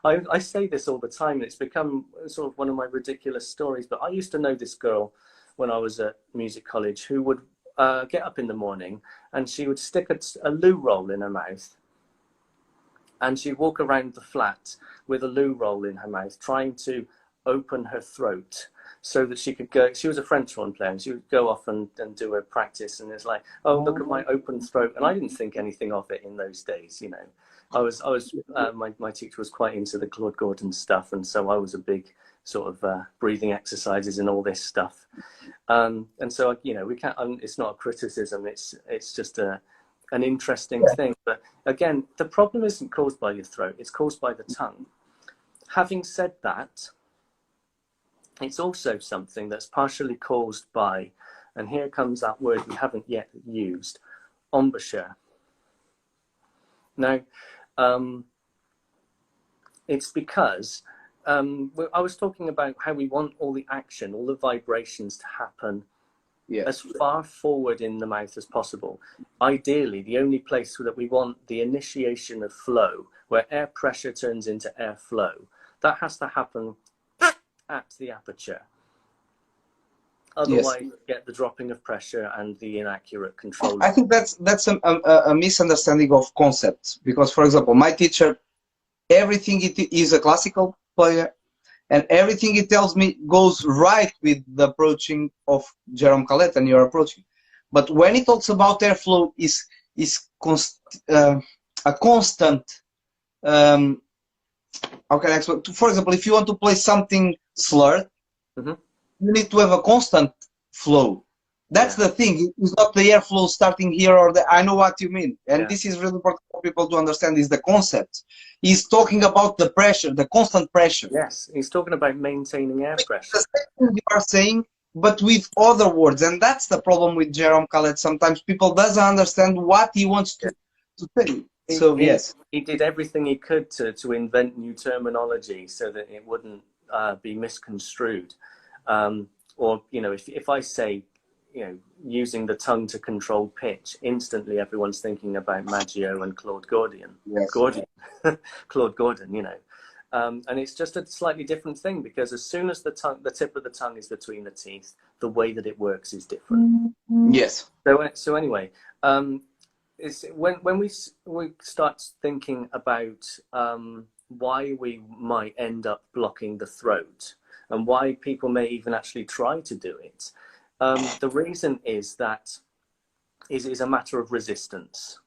I say this all the time, and it's become sort of one of my ridiculous stories, but I used to know this girl when I was at music college who would get up in the morning and she would stick a loo roll in her mouth, and she'd walk around the flat with a loo roll in her mouth, trying to open her throat so that she could go. She was a French horn player, and she would go off and do her practice, and it's like, oh, look at my open throat. And I didn't think anything of it in those days, you know. My teacher was quite into the Claude Gordon stuff, and so I was a big sort of breathing exercises and all this stuff. And so, you know, we can't. It's not a criticism. It's just an interesting thing. But again, the problem isn't caused by your throat. It's caused by the tongue. Having said that, it's also something that's partially caused by, and here comes that word we haven't yet used, embouchure. Now, it's because I was talking about how we want all the action, all the vibrations to happen as far forward in the mouth as possible. Ideally, the only place that we want the initiation of flow, where air pressure turns into air flow, that has to happen at the aperture. Otherwise, you get the dropping of pressure and the inaccurate control. I think that's a misunderstanding of concepts, because, for example, my teacher, everything is a classical player, and everything he tells me goes right with the approaching of Jerome Calette and your approaching. But when he talks about airflow, is a constant. How can I explain? For example, if you want to play something slurred, you need to have a constant flow. That's the thing. It's not the airflow starting here or there. I know what you mean. And this is really important for people to understand, is the concept. He's talking about the pressure, the constant pressure. Yes, he's talking about maintaining air pressure. The same thing you are saying, but with other words. And that's the problem with Jerome Calette. Sometimes people doesn't understand what he wants to say. So, yes. He did everything he could to invent new terminology so that it wouldn't be misconstrued. Or, you know, if I say, you know, using the tongue to control pitch, instantly everyone's thinking about Maggio and Claude Gordon. Claude Gordon, you know. And it's just a slightly different thing, because as soon as the tip of the tongue is between the teeth, the way that it works is different. Yes. So anyway, it's when we start thinking about why we might end up blocking the throat, and why people may even actually try to do it, the reason is that is a matter of resistance.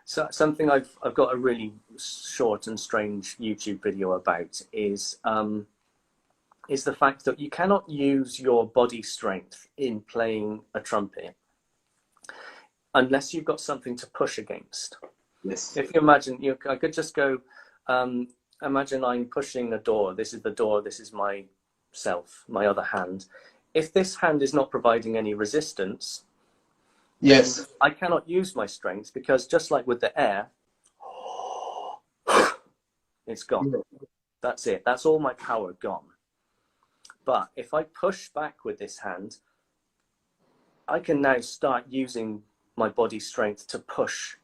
So something I've got a really short and strange YouTube video about is the fact that you cannot use your body strength in playing a trumpet unless you've got something to push against. Yes. If you imagine, I could just go, imagine I'm pushing a door. This is the door. This is myself, my other hand. If this hand is not providing any resistance, yes, I cannot use my strength, because just like with the air, it's gone. That's it. That's all my power gone. But if I push back with this hand, I can now start using my body strength to push.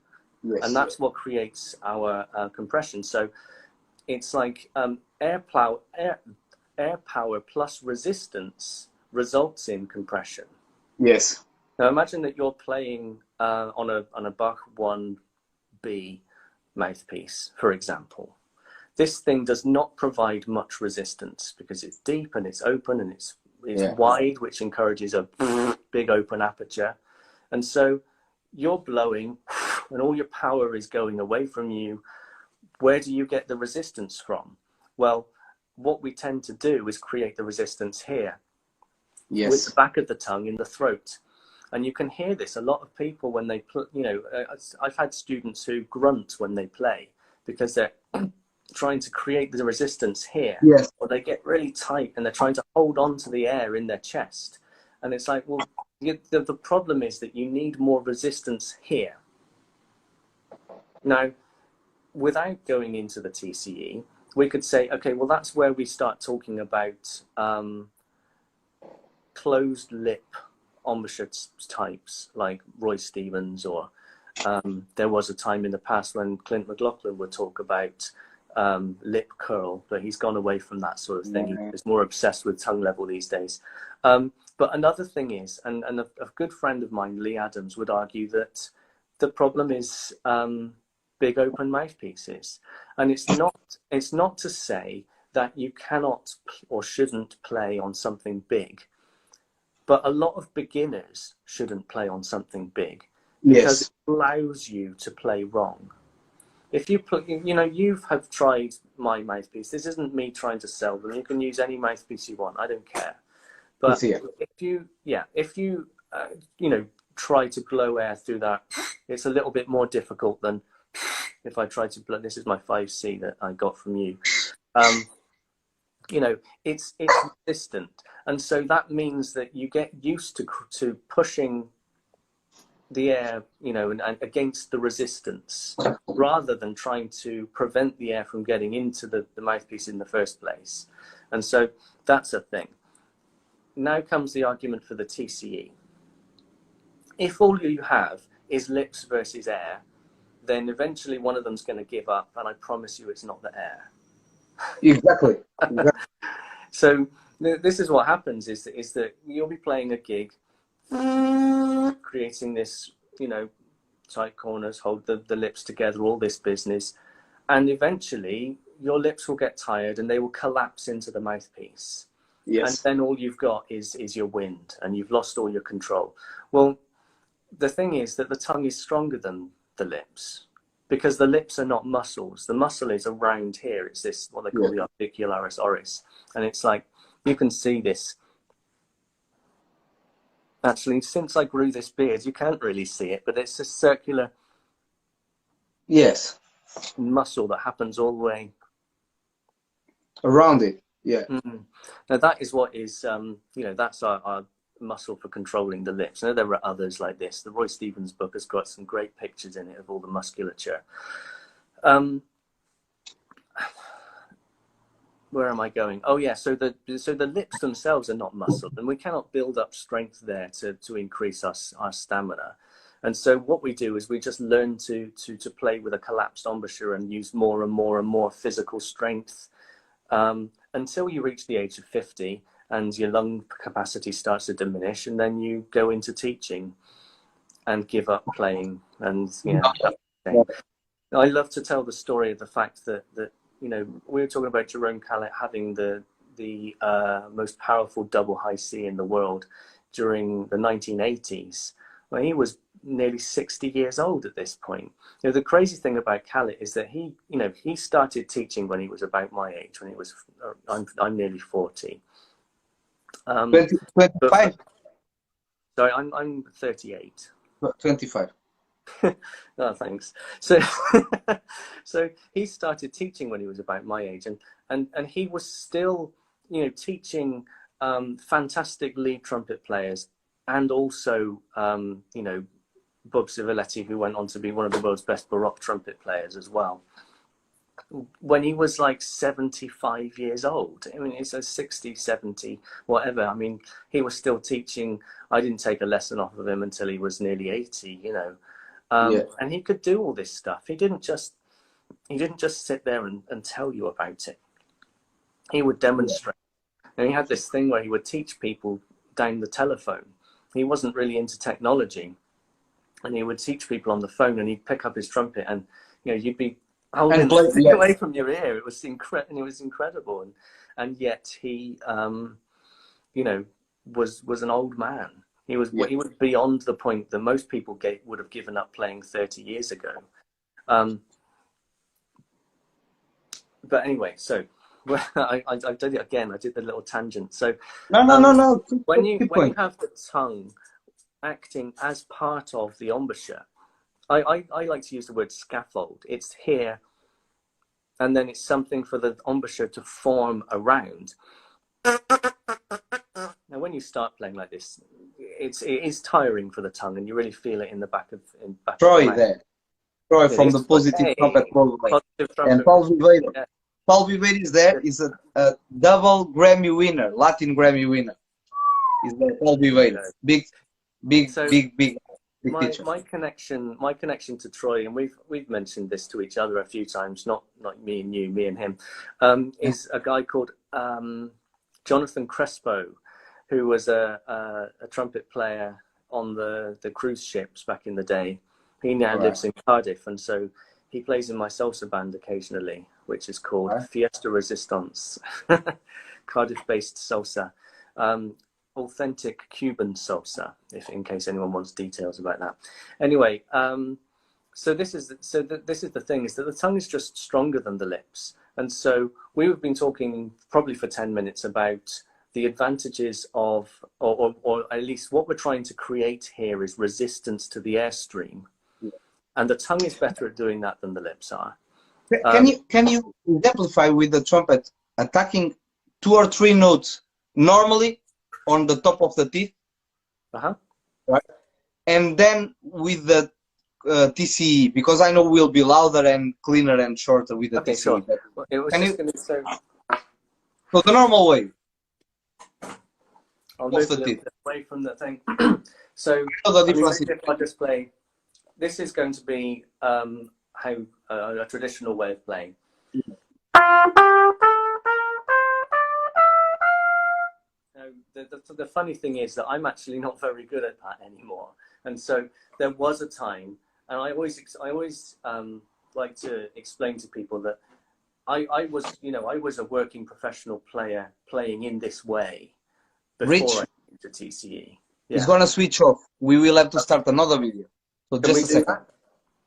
Yes. And that's what creates our compression. So it's like air power plus resistance results in compression. Yes. Now imagine that you're playing on a Bach 1B mouthpiece, for example. This thing does not provide much resistance because it's deep and it's open and it's wide, which encourages a big open aperture. And so you're blowing and all your power is going away from you. Where do you get the resistance from? Well, what we tend to do is create the resistance here, with the back of the tongue in the throat. And you can hear this. A lot of people, when they play, I've had students who grunt when they play because they're trying to create the resistance here. Yes. Or they get really tight and they're trying to hold on to the air in their chest. And it's like, well, the problem is that you need more resistance here. Now, without going into the TCE, we could say, okay, well, that's where we start talking about closed lip embouchure types like Roy Stevens, or there was a time in the past when Clint McLaughlin would talk about lip curl, but he's gone away from that sort of thing. He's more obsessed with tongue level these days. But another thing is, and a good friend of mine, Lee Adams, would argue that the problem is big open mouthpieces. And it's not to say that you cannot or shouldn't play on something big, but a lot of beginners shouldn't play on something big because it allows you to play wrong. If you put, you have tried my mouthpiece. This isn't me trying to sell them. You can use any mouthpiece you want. I don't care. But if you try to blow air through that, it's a little bit more difficult than if I try to blow. This is my 5C that I got from you. It's resistant, and so that means that you get used to pushing the air, and against the resistance, rather than trying to prevent the air from getting into the mouthpiece in the first place. And so that's a thing. Now comes the argument for the TCE. If all you have is lips versus air, then eventually one of them's going to give up, and I promise you it's not the air. Exactly. So this is what happens, is that you'll be playing a gig, creating this, tight corners, hold the lips together, all this business, and eventually your lips will get tired and they will collapse into the mouthpiece. Yes. And then all you've got is your wind, and you've lost all your control. Well, the thing is that the tongue is stronger than the lips, because the lips are not muscles. The muscle is around here. It's this, what they call the articularis oris. And it's like, you can see this. Actually, since I grew this beard, you can't really see it, but it's a circular muscle that happens all the way around it. Now that is what is, that's our muscle for controlling the lips. Now there are others like this. The Roy Stevens book has got some great pictures in it of all the musculature. Where am I going? Oh yeah, so the lips themselves are not muscle, and we cannot build up strength there to increase our stamina. And so what we do is we just learn to play with a collapsed embouchure and use more and more and more physical strength until you reach the age of 50 and your lung capacity starts to diminish, and then you go into teaching and give up playing. And I love to tell the story of the fact that you know, we were talking about Jerome Kallett having the most powerful double high C in the world during the 1980s. Well, he was nearly 60 years old at this point. You know, the crazy thing about Kallett is that he started teaching when he was about my age, when he was, I'm nearly 40. 25? Sorry, I'm 38. 25. Oh, thanks. So, so he started teaching when he was about my age, and he was still, you know, teaching fantastic lead trumpet players, and also, you know, Bob Civiletti, who went on to be one of the world's best Baroque trumpet players as well, when he was like 75 years old. I mean, it's a 60, 70, whatever. I mean, he was still teaching. I didn't take a lesson off of him until he was nearly 80, you know. And he could do all this stuff. He didn't just sit there and tell you about it. He would demonstrate. And he had this thing where he would teach people down the telephone. He wasn't really into technology, and he would teach people on the phone, and he'd pick up his trumpet, and you know, you'd be holding it away from your ear. It was incredible, and yet he, you know, was an old man. He was beyond the point that most people would have given up playing 30 years ago. But anyway, so I did it again. I did the little tangent. So no. When you have the tongue acting as part of the embouchure, I like to use the word scaffold. It's here, and then it's something for the embouchure to form around. Now, when you start playing like this, it is tiring for the tongue, and you really feel it in the back of Troy there. Troy from the Positive Trumpet Program. And Paul Viveiro. Yeah. Paul Viveiro is there. Is a double Grammy winner, Latin Grammy winner. Is there, Paul Viveiro. Big teacher. My connection to Troy, and we've mentioned this to each other a few times, not me and you, me and him, is a guy called Jonathan Crespo, who was a trumpet player on the cruise ships back in the day. He now lives in Cardiff, and so he plays in my salsa band occasionally, which is called Fiesta Resistance, Cardiff-based salsa, authentic Cuban salsa, in case anyone wants details about that. Anyway, so this is the thing, is that the tongue is just stronger than the lips, and so we've been talking probably for 10 minutes about the advantages of, or at least what we're trying to create here is resistance to the airstream. And the tongue is better at doing that than the lips are. Can you exemplify with the trumpet attacking 2 or 3 notes normally on the top of the teeth? Right. And then with the TCE, because I know we'll be louder and cleaner and shorter with the TCE. Sure. It was so the normal way. I'll move a little bit away from the thing. So if I just play, this is going to be how a traditional way of playing. The funny thing is that I'm actually not very good at that anymore, and so there was a time, and I always like to explain to people that I was a working professional player playing in this way before I went to TCE. It's gonna switch off. We will have to start another video. So just a second.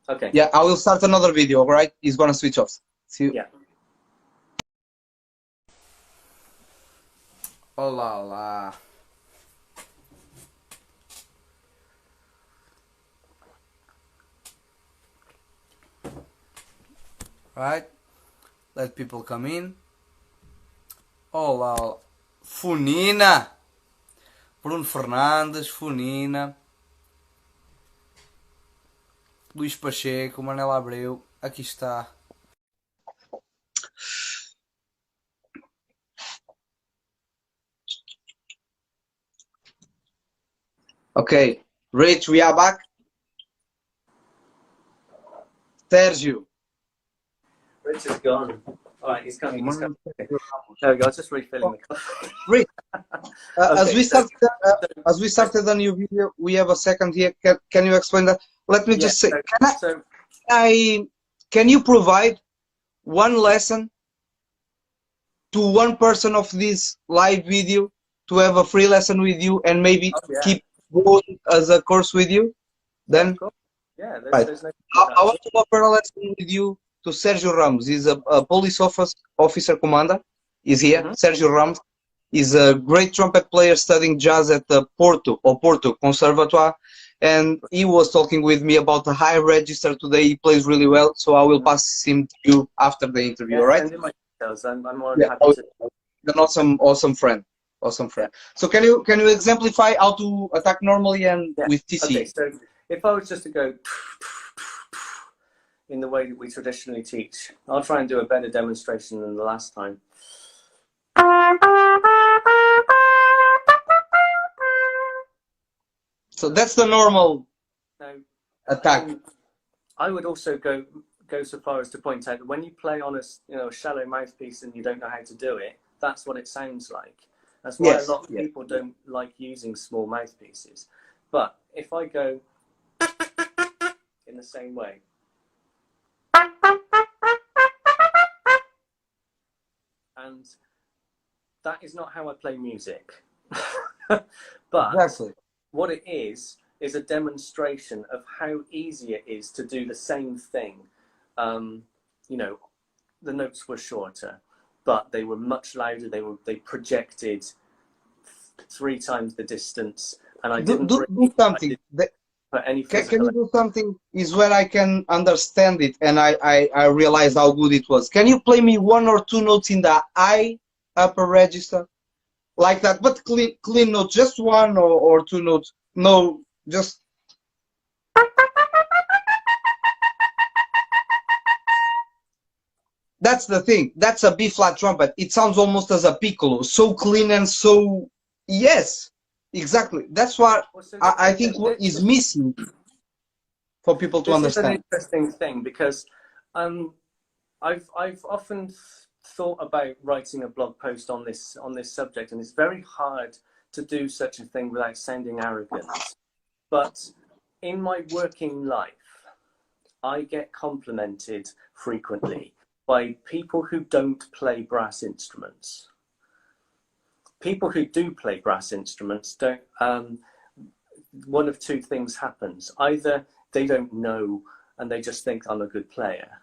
Okay. Yeah, I will start another video. All right, it's gonna switch off. See you. Yeah. Olá, olá. Right, let people come in. Olá, Funina. Bruno Fernandes, Funina. Luís Pacheco, Manela Abreu, aqui está. Okay, Rich, we are back. Sérgio. Rich is gone. All right, he's coming. He's coming. There we go. I was just refilling the coffee. Great. Okay, As we started a new video, we have a second here. Can you explain that? Let me just say, can you provide one lesson to one person of this live video to have a free lesson with you and maybe keep going as a course with you? Then, there's no I want to offer a lesson with you to Sergio Ramos. He's a police officer commander. He's here. Sergio Ramos is a great trumpet player studying jazz at the Porto Conservatoire. And he was talking with me about the high register today. He plays really well, so I will pass him to you after the interview, all right? Send him my details. I'm more than happy to. An awesome friend. So can you exemplify how to attack normally and with TC? Okay, so if I was just to go in the way that we traditionally teach, I'll try and do a better demonstration than the last time. So that's the normal attack. I would also go so far as to point out that when you play on a shallow mouthpiece and you don't know how to do it, that's what it sounds like. That's why a lot of people don't like using small mouthpieces. But if I go in the same way, and that is not how I play music. But what it is a demonstration of how easy it is to do the same thing. You know, the notes were shorter, but they were much louder. They projected 3 times the distance, and I didn't do something. Can you do something? Is where I can understand it, and I realized how good it was. Can you play me 1 or 2 notes in the high upper register, like that, but clean notes, just 1 or 2 notes? No, just. That's the thing. That's a B flat trumpet. It sounds almost as a piccolo, so clean and so. Yes, exactly. That's what I think what is missing for people to understand. This is an interesting thing because I've often thought about writing a blog post on this subject, and it's very hard to do such a thing without sounding arrogant. But in my working life, I get complimented frequently by people who don't play brass instruments. People who do play brass instruments don't. One of 2 things happens: either they don't know and they just think I'm a good player,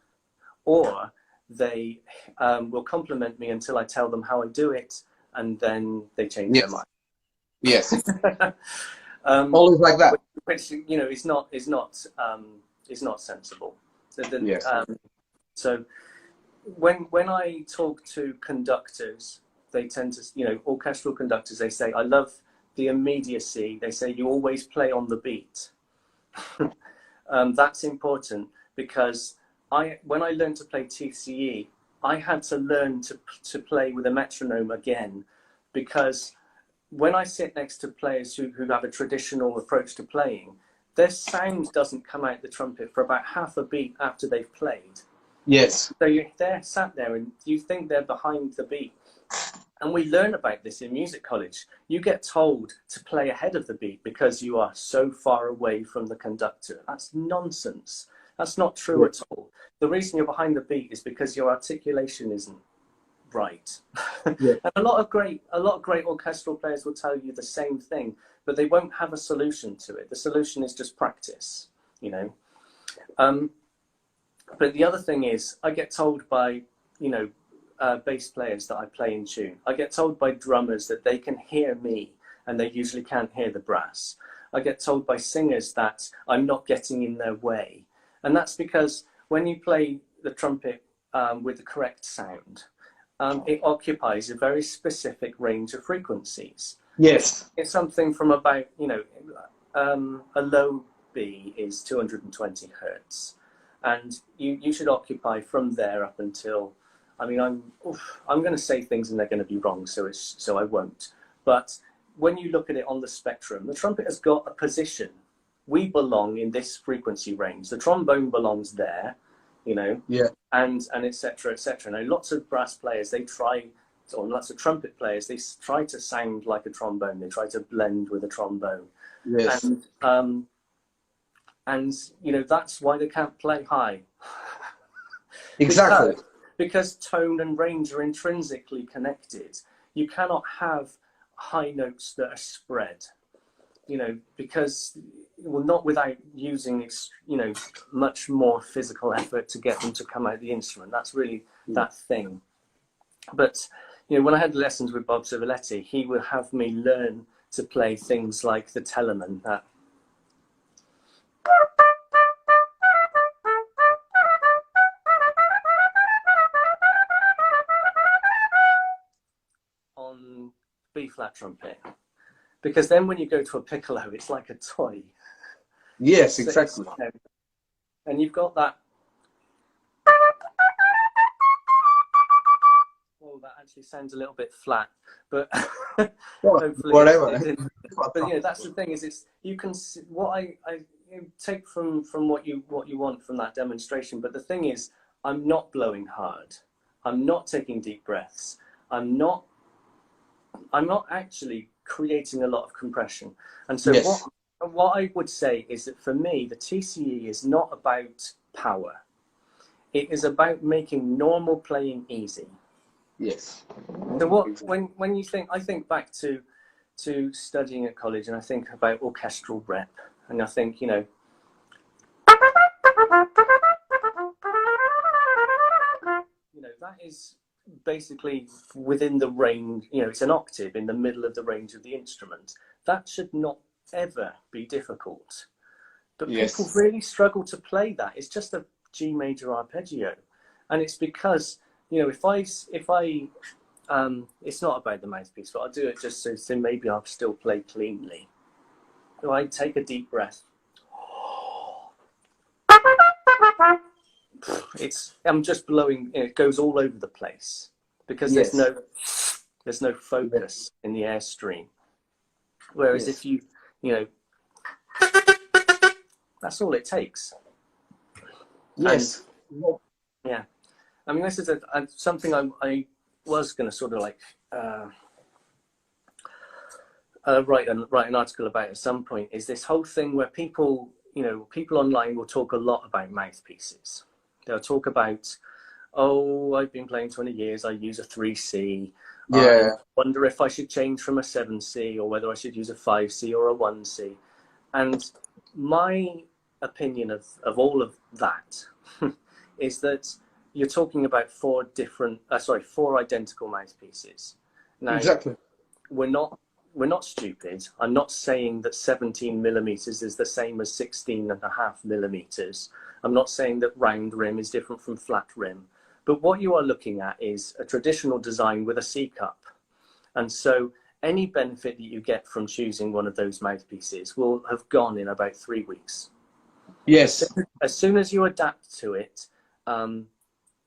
or they will compliment me until I tell them how I do it, and then they change their mind. Yes. Always like that. Which is not sensible. So when I talk to conductors, they tend to, orchestral conductors, they say, I love the immediacy. They say, you always play on the beat. That's important because when I learned to play TCE, I had to learn to play with a metronome again, because when I sit next to players who have a traditional approach to playing, their sound doesn't come out the trumpet for about half a beat after they've played. Yes. So they're sat there and you think they're behind the beat. And we learn about this in music college. You get told to play ahead of the beat because you are so far away from the conductor. That's nonsense. That's not true at all. The reason you're behind the beat is because your articulation isn't right. And a lot of great orchestral players will tell you the same thing, but they won't have a solution to it. The solution is just practice, But the other thing is, I get told by, bass players that I play in tune. I get told by drummers that they can hear me and they usually can't hear the brass. I get told by singers that I'm not getting in their way. And that's because when you play the trumpet with the correct sound, it occupies a very specific range of frequencies. Yes. It's something from about, a low B is 220 hertz. And you should occupy from there up until, I'm going to say things and they're going to be wrong, so I won't. But when you look at it on the spectrum, the trumpet has got a position. We belong in this frequency range. The trombone belongs there, you know, Yeah. and etc. etc. Now, lots of brass players, they try, or lots of trumpet players, they try to sound like a trombone. They try to blend with a trombone. Yes. And you know, that's why they can't play high. Exactly. Because tone and range are intrinsically connected. You cannot have high notes that are spread, you know, because, well, not without using, you know, much more physical effort to get them to come out of the instrument. That's really that thing. But, you know, when I had lessons with Bob Civiletti, he would have me learn to play things like the Telemann, that on B-flat trumpet. Because then when you go to a piccolo, it's like a toy. Yes, exactly. You know, and you've got that. Oh, that actually sounds a little bit flat, but hopefully whatever. But you know, that's the thing, is it's, you can see what I take from what you want from that demonstration. But the thing is, I'm not blowing hard. I'm not taking deep breaths. I'm not actually creating a lot of compression. And so Yes. what I would say is that for me, the TCE is not about power. It is about making normal playing easy. Yes. So when you think, I think back to studying at college, and I think about orchestral rep, and I think, you know, that is basically within the range, you know, it's an octave in the middle of the range of the instrument. That should not ever be difficult. But Yes. people really struggle to play that. It's just a G major arpeggio. And it's because, you know, if I it's not about the mouthpiece, but I'll do it just so maybe I'll still play cleanly. So I take a deep breath. I'm just blowing, it goes all over the place because Yes. there's no focus in the airstream. Whereas Yes. if you know, that's all it takes. Yes. And, yeah. I mean, this is something I was going to sort of like write an article about at some point, is this whole thing where people, you know, people online will talk a lot about mouthpieces. They'll talk about, oh, I've been playing 20 years, I use a 3C. Yeah. I wonder if I should change from a 7C, or whether I should use a 5C or a 1C. And my opinion of all of that is that you're talking about four identical mouthpieces. Now, Exactly. we're not stupid. I'm not saying that 17 millimeters is the same as 16.5 millimeters. I'm not saying that round rim is different from flat rim. But what you are looking at is a traditional design with a C cup. And so any benefit that you get from choosing one of those mouthpieces will have gone in about 3 weeks. Yes. As soon as you adapt to it,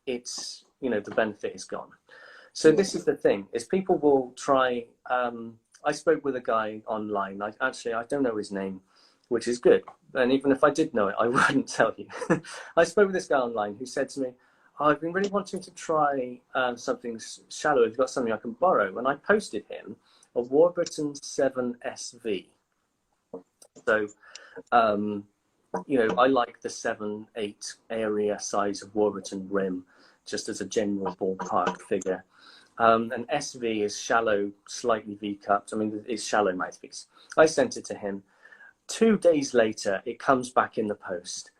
it's, you know, the benefit is gone. So this is the thing, is people will try, I spoke with a guy online, I don't know his name, which is good. And even if I did know it, I wouldn't tell you. I spoke with this guy online who said to me, oh, I've been really wanting to try something shallow. Have you got something I can borrow? And I posted him a Warburton 7 SV. So, you know, I like the 7/8 area size of Warburton rim, just as a general ballpark figure. And SV is shallow, slightly V-cupped. I mean, it's shallow mouthpiece. I sent it to him. 2 days later, it comes back in the post.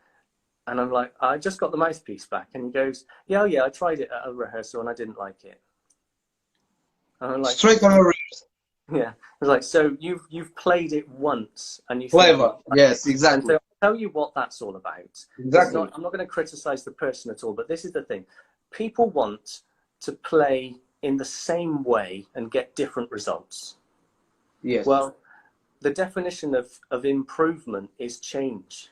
And I'm like, I just got the mouthpiece back. And he goes, yeah, I tried it at a rehearsal and I didn't like it. And I'm like, straight on a wrist. Yeah. I was like, so you've played it once and you Flavor. Yes, exactly. And so I'll tell you what that's all about. Exactly. I'm not going to criticize the person at all, but this is the thing. People want to play in the same way and get different results. Yes. Well, the definition of improvement is change.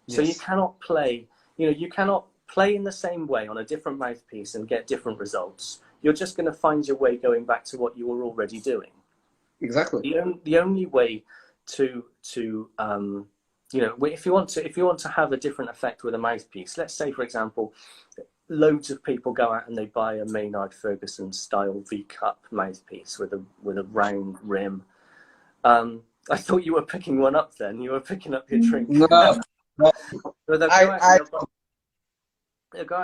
So you cannot play, you know, you cannot play in the same way on a different mouthpiece and get different results. You're just going to find your way going back to what you were already doing. Exactly. The only way to You know, if you want to have a different effect with a mouthpiece, let's say, for example, loads of people go out and they buy a Maynard Ferguson style V cup mouthpiece with a round rim. I thought you were picking one up then. You were picking up your drink. No, no. So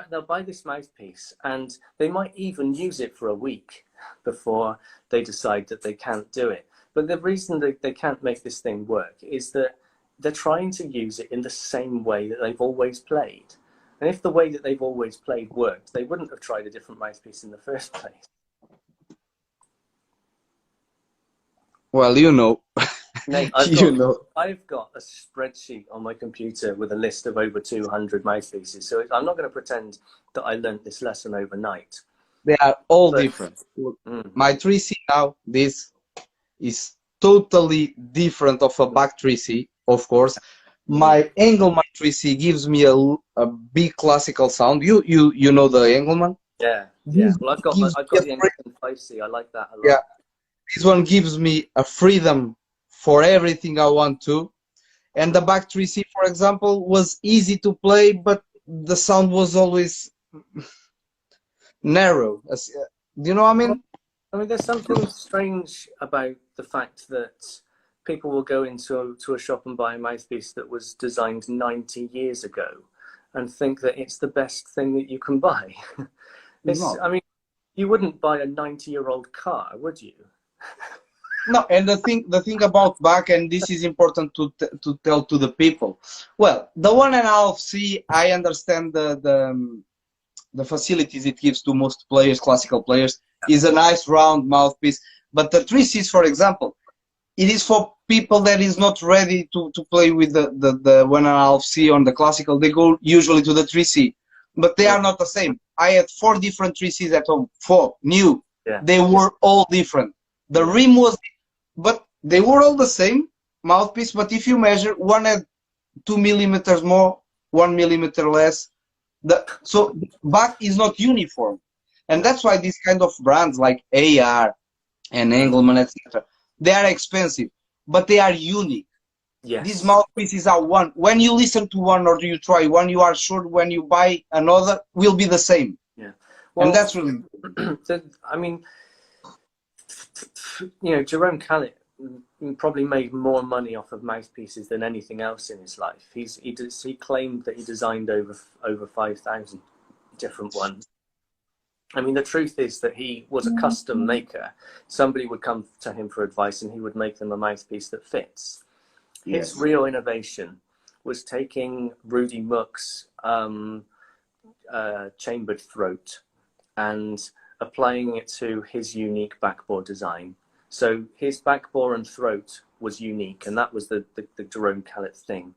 they'll buy this mouthpiece, and they might even use it for a week before they decide that they can't do it. But the reason that they can't make this thing work is that they're trying to use it in the same way that they've always played. And if the way that they've always played worked, they wouldn't have tried a different mouthpiece in the first place. Well, you know. Mate, I've got a spreadsheet on my computer with a list of over 200 mouthpieces. So I'm not going to pretend that I learned this lesson overnight. They are all different. My 3C now, this is totally different of a back 3C, of course. My Engelmann 3C gives me a big classical sound. You know the Engelmann? Yeah, yeah. Well, I've got the Engelmann 5C. I like that a lot. Yeah, this one gives me a freedom for everything I want to. And the back 3C, for example, was easy to play, but the sound was always narrow. Do you know what I mean? I mean, there's something strange about the fact that people will go into a shop and buy a mouthpiece that was designed 90 years ago and think that it's the best thing that you can buy. I mean, you wouldn't buy a 90-year-old car, would you? No, and the thing about back, and this is important to tell to the people. Well, the 1.5C, I understand the facilities it gives to most players, classical players, is a nice round mouthpiece. But the 3Cs, for example, it is for people that is not ready to play with the 1.5C on the classical. They go usually to the 3C, but they are not the same. I had 4 different 3Cs at home, 4 new. Yeah. They were all different. The rim was, but they were all the same mouthpiece. But if you measure, one had 2 millimeters more, 1 millimeter less. So back is not uniform, and that's why these kind of brands like AR and Engelmann, etc., they are expensive, but they are unique. Yes. These mouthpieces are one. When you listen to one or you try one, you are sure when you buy another will be the same. Yeah, well, and that's really. I mean, you know, Jerome Khalid probably made more money off of mouthpieces than anything else in his life. He claimed that he designed over 5,000 different ones. I mean, the truth is that he was a custom maker. Somebody would come to him for advice and he would make them a mouthpiece that fits. His real innovation was taking Rudy Muck's chambered throat and applying it to his unique backbore design. So his backbore and throat was unique, and that was the Jerome Khalid thing.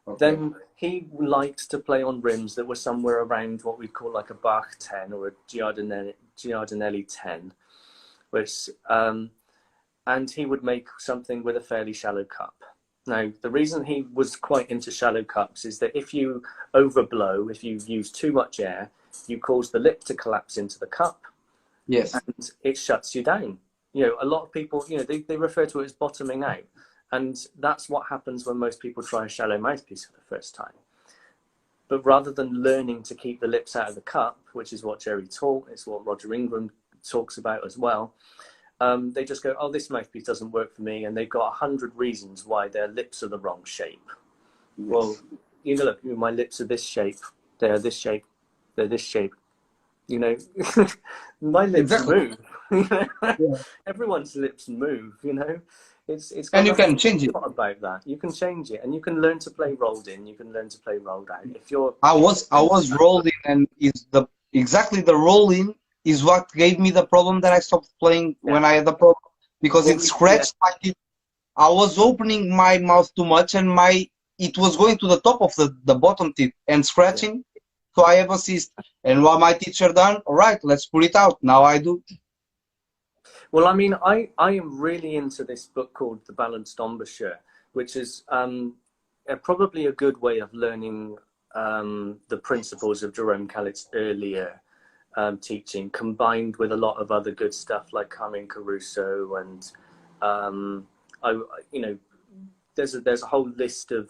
Okay. Then he liked to play on rims that were somewhere around what we'd call like a Bach 10 or a Giardinelli 10, which, and he would make something with a fairly shallow cup. Now, the reason he was quite into shallow cups is that if you overblow, if you use too much air, you cause the lip to collapse into the cup. Yes. And it shuts you down. You know, a lot of people, you know, they refer to it as bottoming out. And that's what happens when most people try a shallow mouthpiece for the first time. But rather than learning to keep the lips out of the cup, which is what Jerry taught, it's what Roger Ingram talks about as well, they just go, oh, this mouthpiece doesn't work for me. And they've got 100 reasons why their lips are the wrong shape. Yes. Well, you know, look, my lips are this shape, they're this shape, they're this shape. You know, my lips move. Yeah. Everyone's lips move, you know. It's and you can change it. About that, you can change it, and you can learn to play rolled in. You can learn to play rolled out. If you're, I was rolled in, and exactly the roll in is what gave me the problem that I stopped playing when I had the problem, because it scratched my teeth. I was opening my mouth too much, and it was going to the top of the bottom teeth and scratching. So I have a cyst, and what my teacher done? All right, let's put it out. Now I do. Well, I mean, I am really into this book called The Balanced Embouchure, which is probably a good way of learning the principles of Jerome Khalid's earlier teaching, combined with a lot of other good stuff like Carmine Caruso and, you know, there's a whole list of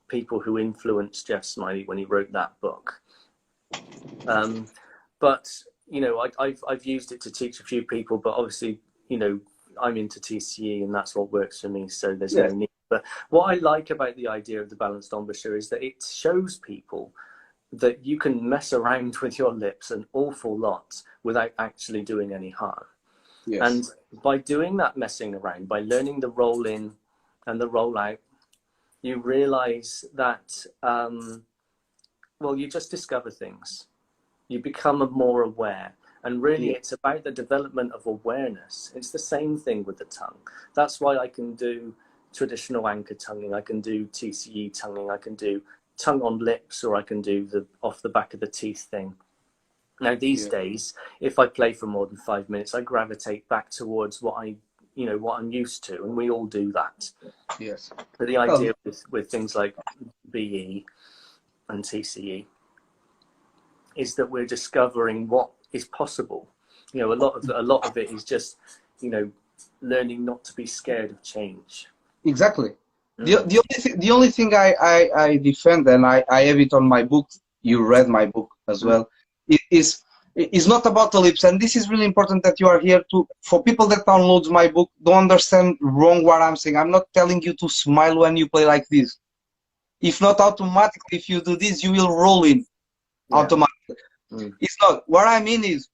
people who influenced Jeff Smiley when he wrote that book. But you know, I've used it to teach a few people, but obviously, you know, I'm into TCE and that's what works for me, so there's no need. But what I like about the idea of the balanced embouchure is that it shows people that you can mess around with your lips an awful lot without actually doing any harm. Yes. And by doing that messing around, by learning the roll in and the roll out, you realize that, well, you just discover things. You become more aware. And really, it's about the development of awareness. It's the same thing with the tongue. That's why I can do traditional anchor tonguing. I can do TCE tonguing. I can do tongue on lips, or I can do the off the back of the teeth thing. Now, these days, if I play for more than 5 minutes, I gravitate back towards what I'm used to, and we all do that. Yes. But the idea with things like BE and TCE is that we're discovering what is possible. You know, a lot of it is just, you know, learning not to be scared of change. Exactly. The only thing I defend, and I have it on my book, you read my book as well, is not about the lips. And this is really important that you are here to, for people that download my book, don't understand wrong what I'm saying. I'm not telling you to smile when you play like this. If not automatically, if you do this, you will roll in automatically. It's not. What I mean is,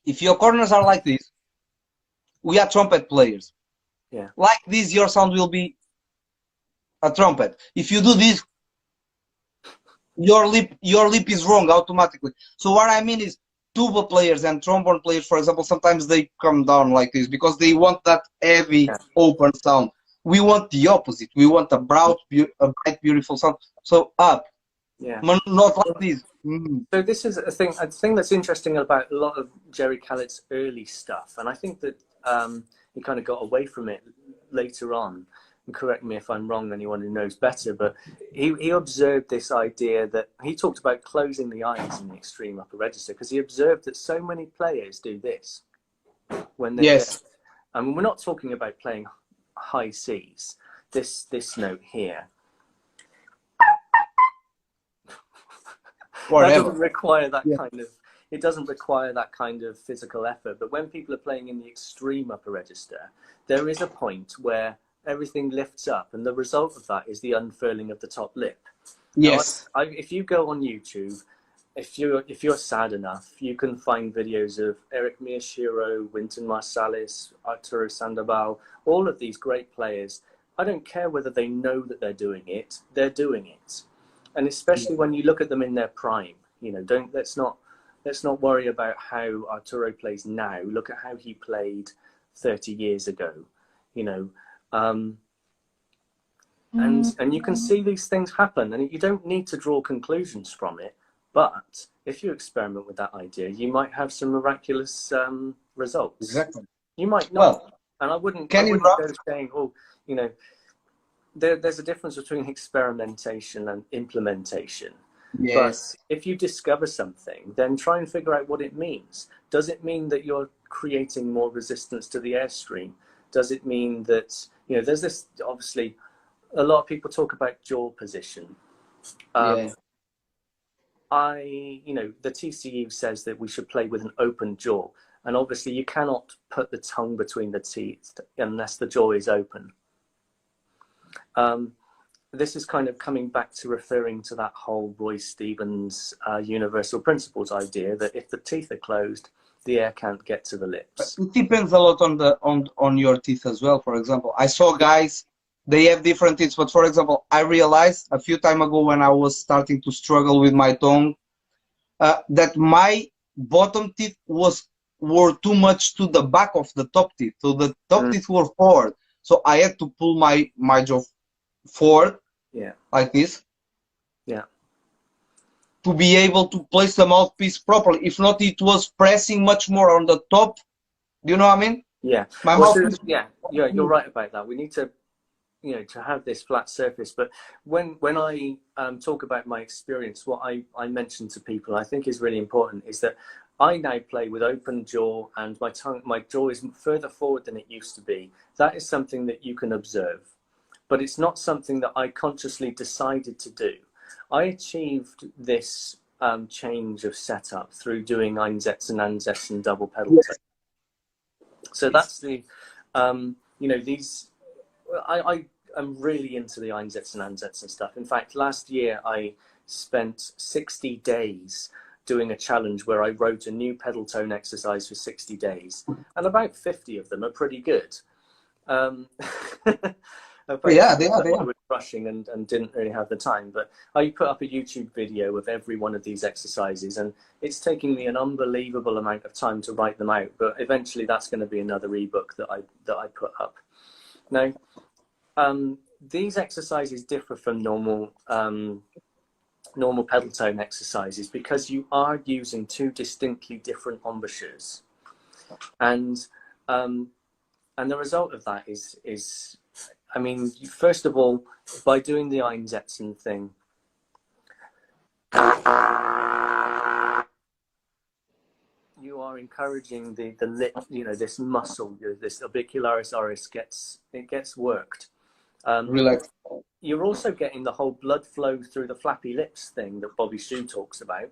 if your corners are like this, we are trumpet players. Yeah. Like this, your sound will be a trumpet. If you do this, your lip is wrong automatically. So what I mean is, tuba players and trombone players, for example, sometimes they come down like this because they want that heavy, open sound. We want the opposite. We want a bright, beautiful sound. So up. Yeah. Not like this. So this is a thing that's interesting about a lot of Jerry Callett's early stuff, and I think that he kind of got away from it later on. And correct me if I'm wrong, anyone who knows better, but he observed this idea that he talked about closing the eyes in the extreme upper register, because he observed that so many players do this when they I mean, we're not talking about playing high C's. This note here. That doesn't require that kind of. It doesn't require that kind of physical effort. But when people are playing in the extreme upper register, there is a point where everything lifts up, and the result of that is the unfurling of the top lip. Yes. Now, if you go on YouTube, if you're sad enough, you can find videos of Eric Miyashiro, Wynton Marsalis, Arturo Sandoval, all of these great players. I don't care whether they know that they're doing it; they're doing it. And especially when you look at them in their prime, you know, let's not worry about how Arturo plays now. Look at how he played 30 years ago, you know, and you can see these things happen, and you don't need to draw conclusions from it. But if you experiment with that idea, you might have some miraculous results. Exactly. You might not, and I wouldn't go saying, oh, you know. There's a difference between experimentation and implementation. Yes. But if you discover something, then try and figure out what it means. Does it mean that you're creating more resistance to the airstream? Does it mean that, you know, there's this, obviously, a lot of people talk about jaw position. You know, the TCU says that we should play with an open jaw. And obviously you cannot put the tongue between the teeth unless the jaw is open. This is kind of coming back to referring to that whole Roy Stevens universal principles idea that if the teeth are closed, the air can't get to the lips. It depends a lot on your teeth as well. For example, I saw guys, they have different teeth, but for example, I realized a few time ago when I was starting to struggle with my tongue that my bottom teeth were too much to the back of the top teeth, so the top teeth were forward. So I had to pull my jaw forward, like this, to be able to place the mouthpiece properly. If not, it was pressing much more on the top. Do you know what I mean? Yeah. My mouthpiece. You're right about that. We need to, you know, to have this flat surface. But when I talk about my experience, what I mention to people, I think is really important, is that I now play with open jaw, and my jaw is further forward than it used to be. That is something that you can observe. but it's not something that I consciously decided to do. I achieved this change of setup through doing Einsätze and Ansätze and double pedal tones. So that's the, you know, these, I am really into the Einsätze and Ansätze and stuff. In fact, last year I spent 60 days doing a challenge where I wrote a new pedal tone exercise for 60 days, and about 50 of them are pretty good. Yeah, they are. I was rushing and didn't really have the time, but I put up a YouTube video of every one of these exercises, and it's taking me an unbelievable amount of time to write them out, but eventually that's going to be another ebook that I put up. Now, these exercises differ from normal pedal tone exercises because you are using two distinctly different embouchures, and the result of that is, I mean, first of all, by doing the Einsätzen thing, you are encouraging the lip, you know, this muscle, this orbicularis oris gets worked. Relax. You're also getting the whole blood flow through the flappy lips thing that Bobby Shu talks about.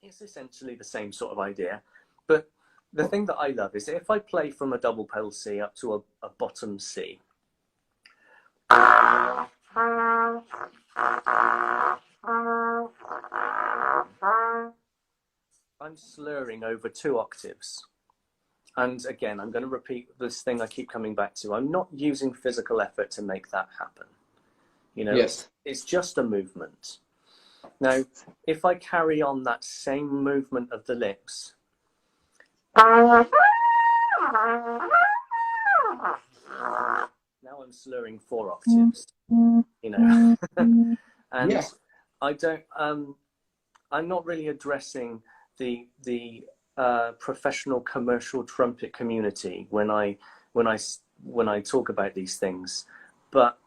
It's essentially the same sort of idea, but the thing that I love is if I play from a double pedal C up to a bottom C, I'm slurring over 2 octaves. And again, I'm going to repeat this thing I keep coming back to. I'm not using physical effort to make that happen. You know, Yes. it's just a movement. Now, if I carry on that same movement of the lips, now I'm slurring 4 octaves, you know. And Yeah. I don't, I'm not really addressing the professional commercial trumpet community when I talk about these things, but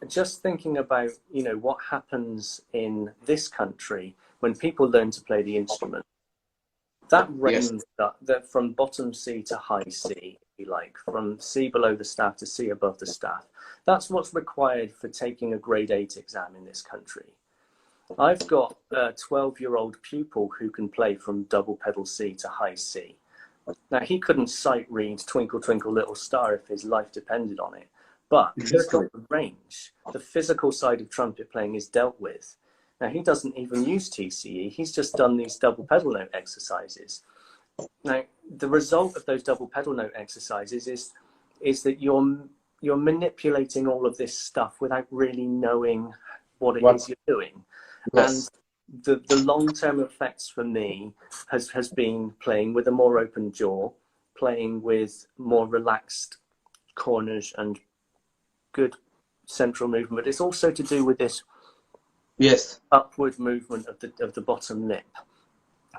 just thinking about, you know, what happens in this country when people learn to play the instrument. That range, that from bottom C to high C, if you like, from C below the staff to C above the staff, that's what's required for taking a grade 8 exam in this country. I've got a 12-year-old pupil who can play from double pedal C to high C. Now, he couldn't sight read Twinkle Twinkle Little Star if his life depended on it, but he's got the range. The physical side of trumpet playing is dealt with. Now, he doesn't even use TCE. He's just done these double pedal note exercises. Now, the result of those double pedal note exercises is that you're manipulating all of this stuff without really knowing what it is you're doing. Yes. And the long-term effects for me has been playing with a more open jaw, playing with more relaxed corners and good central movement. It's also to do with this upward movement of the bottom lip,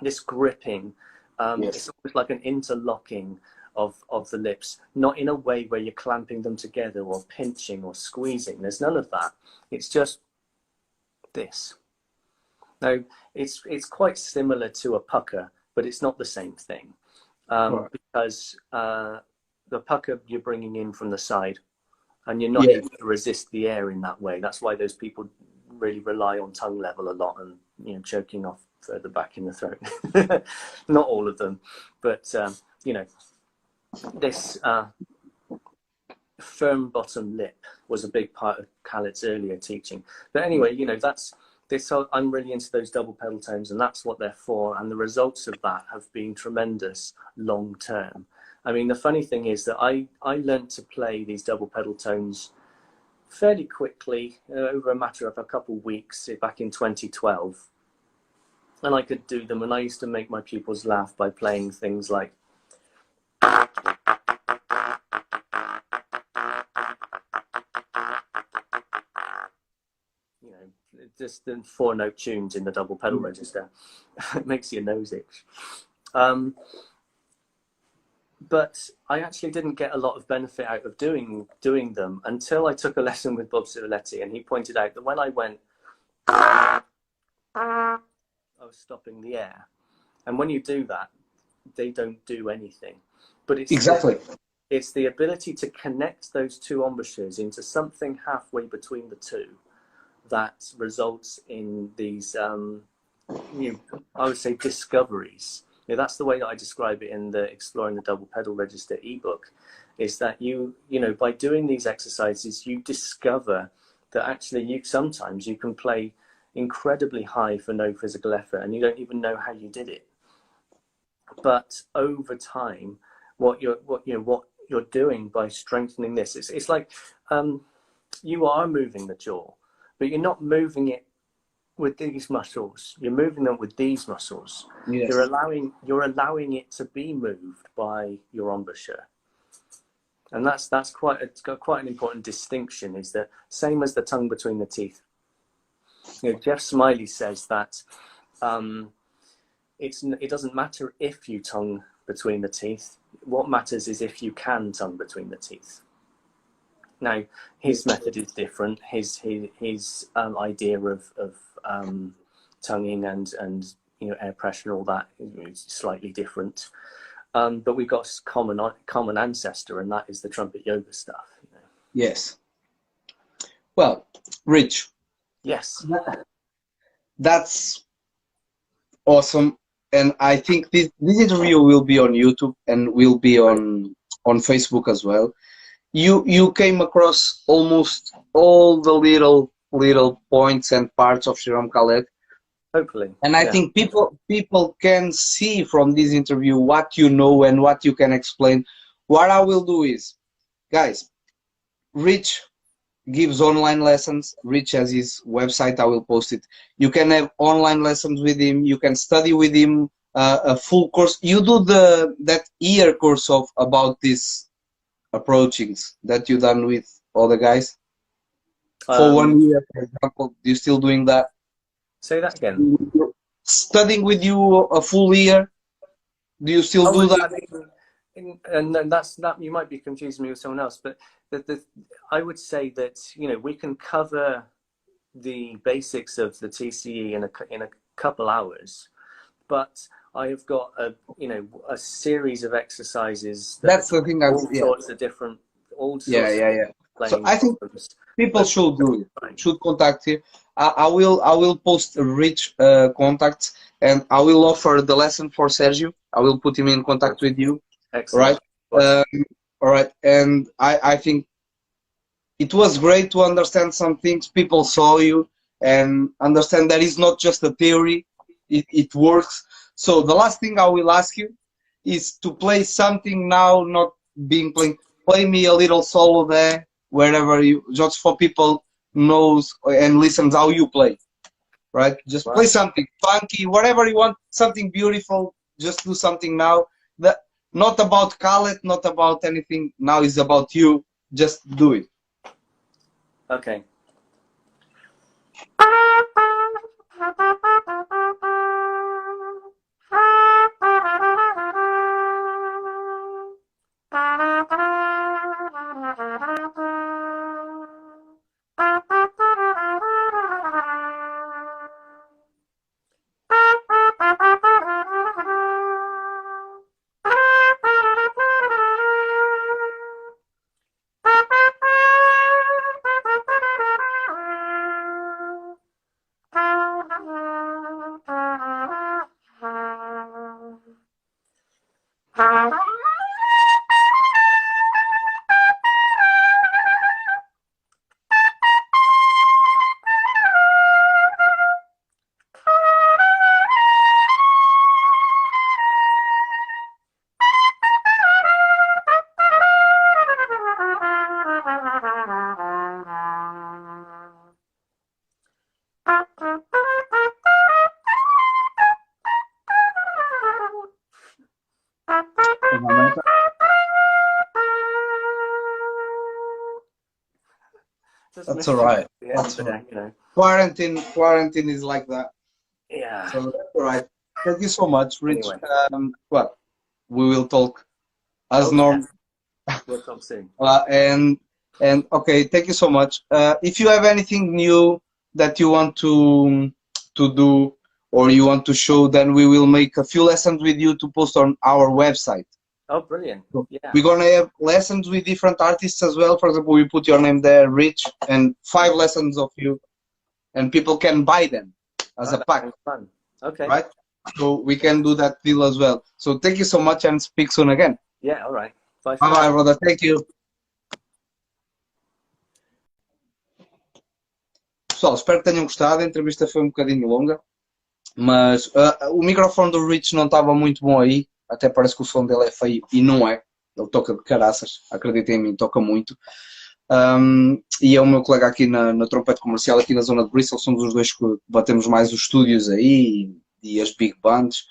this gripping. It's almost like an interlocking of the lips, not in a way where you're clamping them together or pinching or squeezing. There's none of that. It's just this. Now, it's quite similar to a pucker, but it's not the same thing, because the pucker you're bringing in from the side, and you're not able to resist the air in that way. That's why those people really rely on tongue level a lot and, you know, choking off further back in the throat. Not all of them, but you know, this firm bottom lip was a big part of Khaled's earlier teaching. But anyway, you know, that's this. I'm really into those double pedal tones, and that's what they're for. And the results of that have been tremendous long term. I mean, the funny thing is that I learned to play these double pedal tones fairly quickly, over a matter of a couple of weeks back in 2012. And I could do them, and I used to make my pupils laugh by playing things like, you know, just the 4-note tunes in the double pedal register. It makes your nose itch. But I actually didn't get a lot of benefit out of doing them until I took a lesson with Bob Civiletti, and he pointed out that when I went, I was stopping the air. And when you do that, they don't do anything. But it's It's the ability to connect those two embouchures into something halfway between the two that results in these, you know, I would say, discoveries. You know, that's the way that I describe it in the Exploring the Double Pedal Register ebook, is that you know, by doing these exercises, you discover that actually sometimes you can play incredibly high for no physical effort and you don't even know how you did it. But over time, what you're doing by strengthening this, it's like you are moving the jaw, but you're not moving it with these muscles. You're moving them with these muscles. Yes. You're allowing it to be moved by your embouchure. And it's got quite an important distinction, is that same as the tongue between the teeth. You know, Jeff Smiley says that it doesn't matter if you tongue between the teeth. What matters is if you can tongue between the teeth. Now, his method is different. His idea of tonguing and you know, air pressure and all that is slightly different. But we've got a common ancestor, and that is the trumpet yoga stuff. You know? Yes. Well, Rich. Yes. That's awesome, and I think this interview will be on YouTube and will be on Facebook as well. You came across almost all the little points and parts of Jerome Khaled. Hopefully. And I think people can see from this interview what you know and what you can explain. What I will do is, guys, Rich gives online lessons. Rich has his website. I will post it. You can have online lessons with him. You can study with him a full course. You do that year course about these approachings that you done with other guys for 1 year, for example. Do you still doing that? Say that again. Studying with you a full year. Do you still do that? And that's that. You might be confusing me with someone else, but I would say that, you know, we can cover the basics of the TCE in a couple hours, but I have got a series of exercises. That's the thing. Sorts of different. So I think people should do it. Should contact you. I will post Rich contacts, and I will offer the lesson for Sergio. I will put him in contact with you. Excellent. Right. All right. And I think it was great to understand some things. People saw you and understand that it's not just a theory. It works. So the last thing I will ask you is to play something now, not being playing. Play me a little solo there, wherever you, just for people knows and listens how you play, right? Just play something funky, whatever you want, something beautiful. Just do something now. That not about Khaled, not about anything. Now is about you. Just do it. Okay. That's all right. That's all right. You know. Quarantine is like that. Yeah. So that's all right. Thank you so much, Rich. Anyway. Well, we will talk as normal. We'll talk soon. And okay, thank you so much. If you have anything new that you want to do or you want to show, then we will make a few lessons with you to post on our website. Oh, brilliant. Yeah. We're gonna have lessons with different artists as well. For example, we put your name there, Rich, and 5 lessons of you, and people can buy them as a pack. Fun. Okay. Right? So we can do that deal as well. So thank you so much and speak soon again. Yeah, all right. Bye. Bye bye, brother. Thank you. Pessoal, espero que tenham gostado. A entrevista foi um bocadinho longa, mas o microfone do Rich não estava muito bom aí. Até parece que o som dele é feio e não é. Ele toca de caraças, acreditem em mim, toca muito. E é o meu colega aqui na trompete comercial, aqui na zona de Bristol. Somos os dois que batemos mais os estúdios aí e as big bands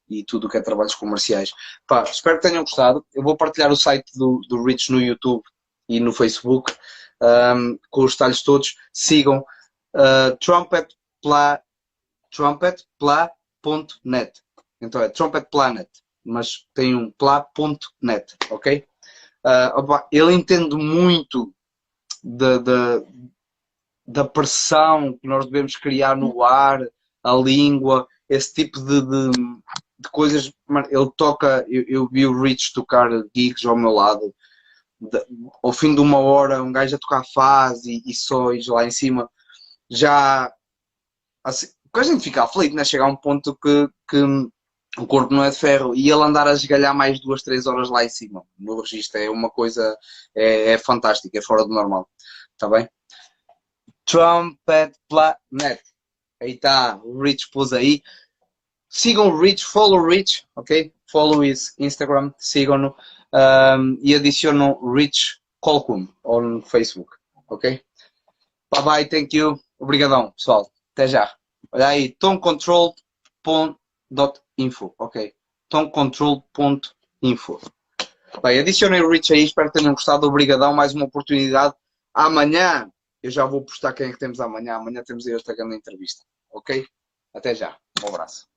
e tudo o que é trabalhos comerciais. Pá, espero que tenham gostado. Eu vou partilhar o site do Rich no YouTube e no Facebook com os detalhes todos. Sigam trumpetpla.net. Então é Trumpet Planet, mas tem um pla.net, ok? Ele entende muito da pressão que nós devemos criar no ar, a língua, esse tipo de coisas. Ele toca, eu vi o Rich tocar gigs ao meu lado, ao fim de 1 hora, um gajo a tocar faz e sóis lá em cima, já assim, a gente fica aflito, né? Chega a um ponto que o corpo não é de ferro, e ele andar a esgalhar mais 2, 3 horas lá em cima no registro é uma coisa, é fantástica, é fora do normal, está bem? Trumpet Planet, aí está, o Rich pôs aí. Sigam o Rich, follow o Rich, ok? Follow his Instagram, sigam-no e adicionam Rich Colquhoun no Facebook, ok? Bye bye, thank you, obrigadão pessoal, até já. Olha aí, tonguecontrolled.info, ok? tonguecontrolled.info. Bem, adicionem o Rich aí, espero que tenham gostado, obrigadão, mais uma oportunidade. Amanhã, eu já vou postar quem é que temos amanhã. Amanhã temos aí esta grande entrevista, ok? Até já, um abraço.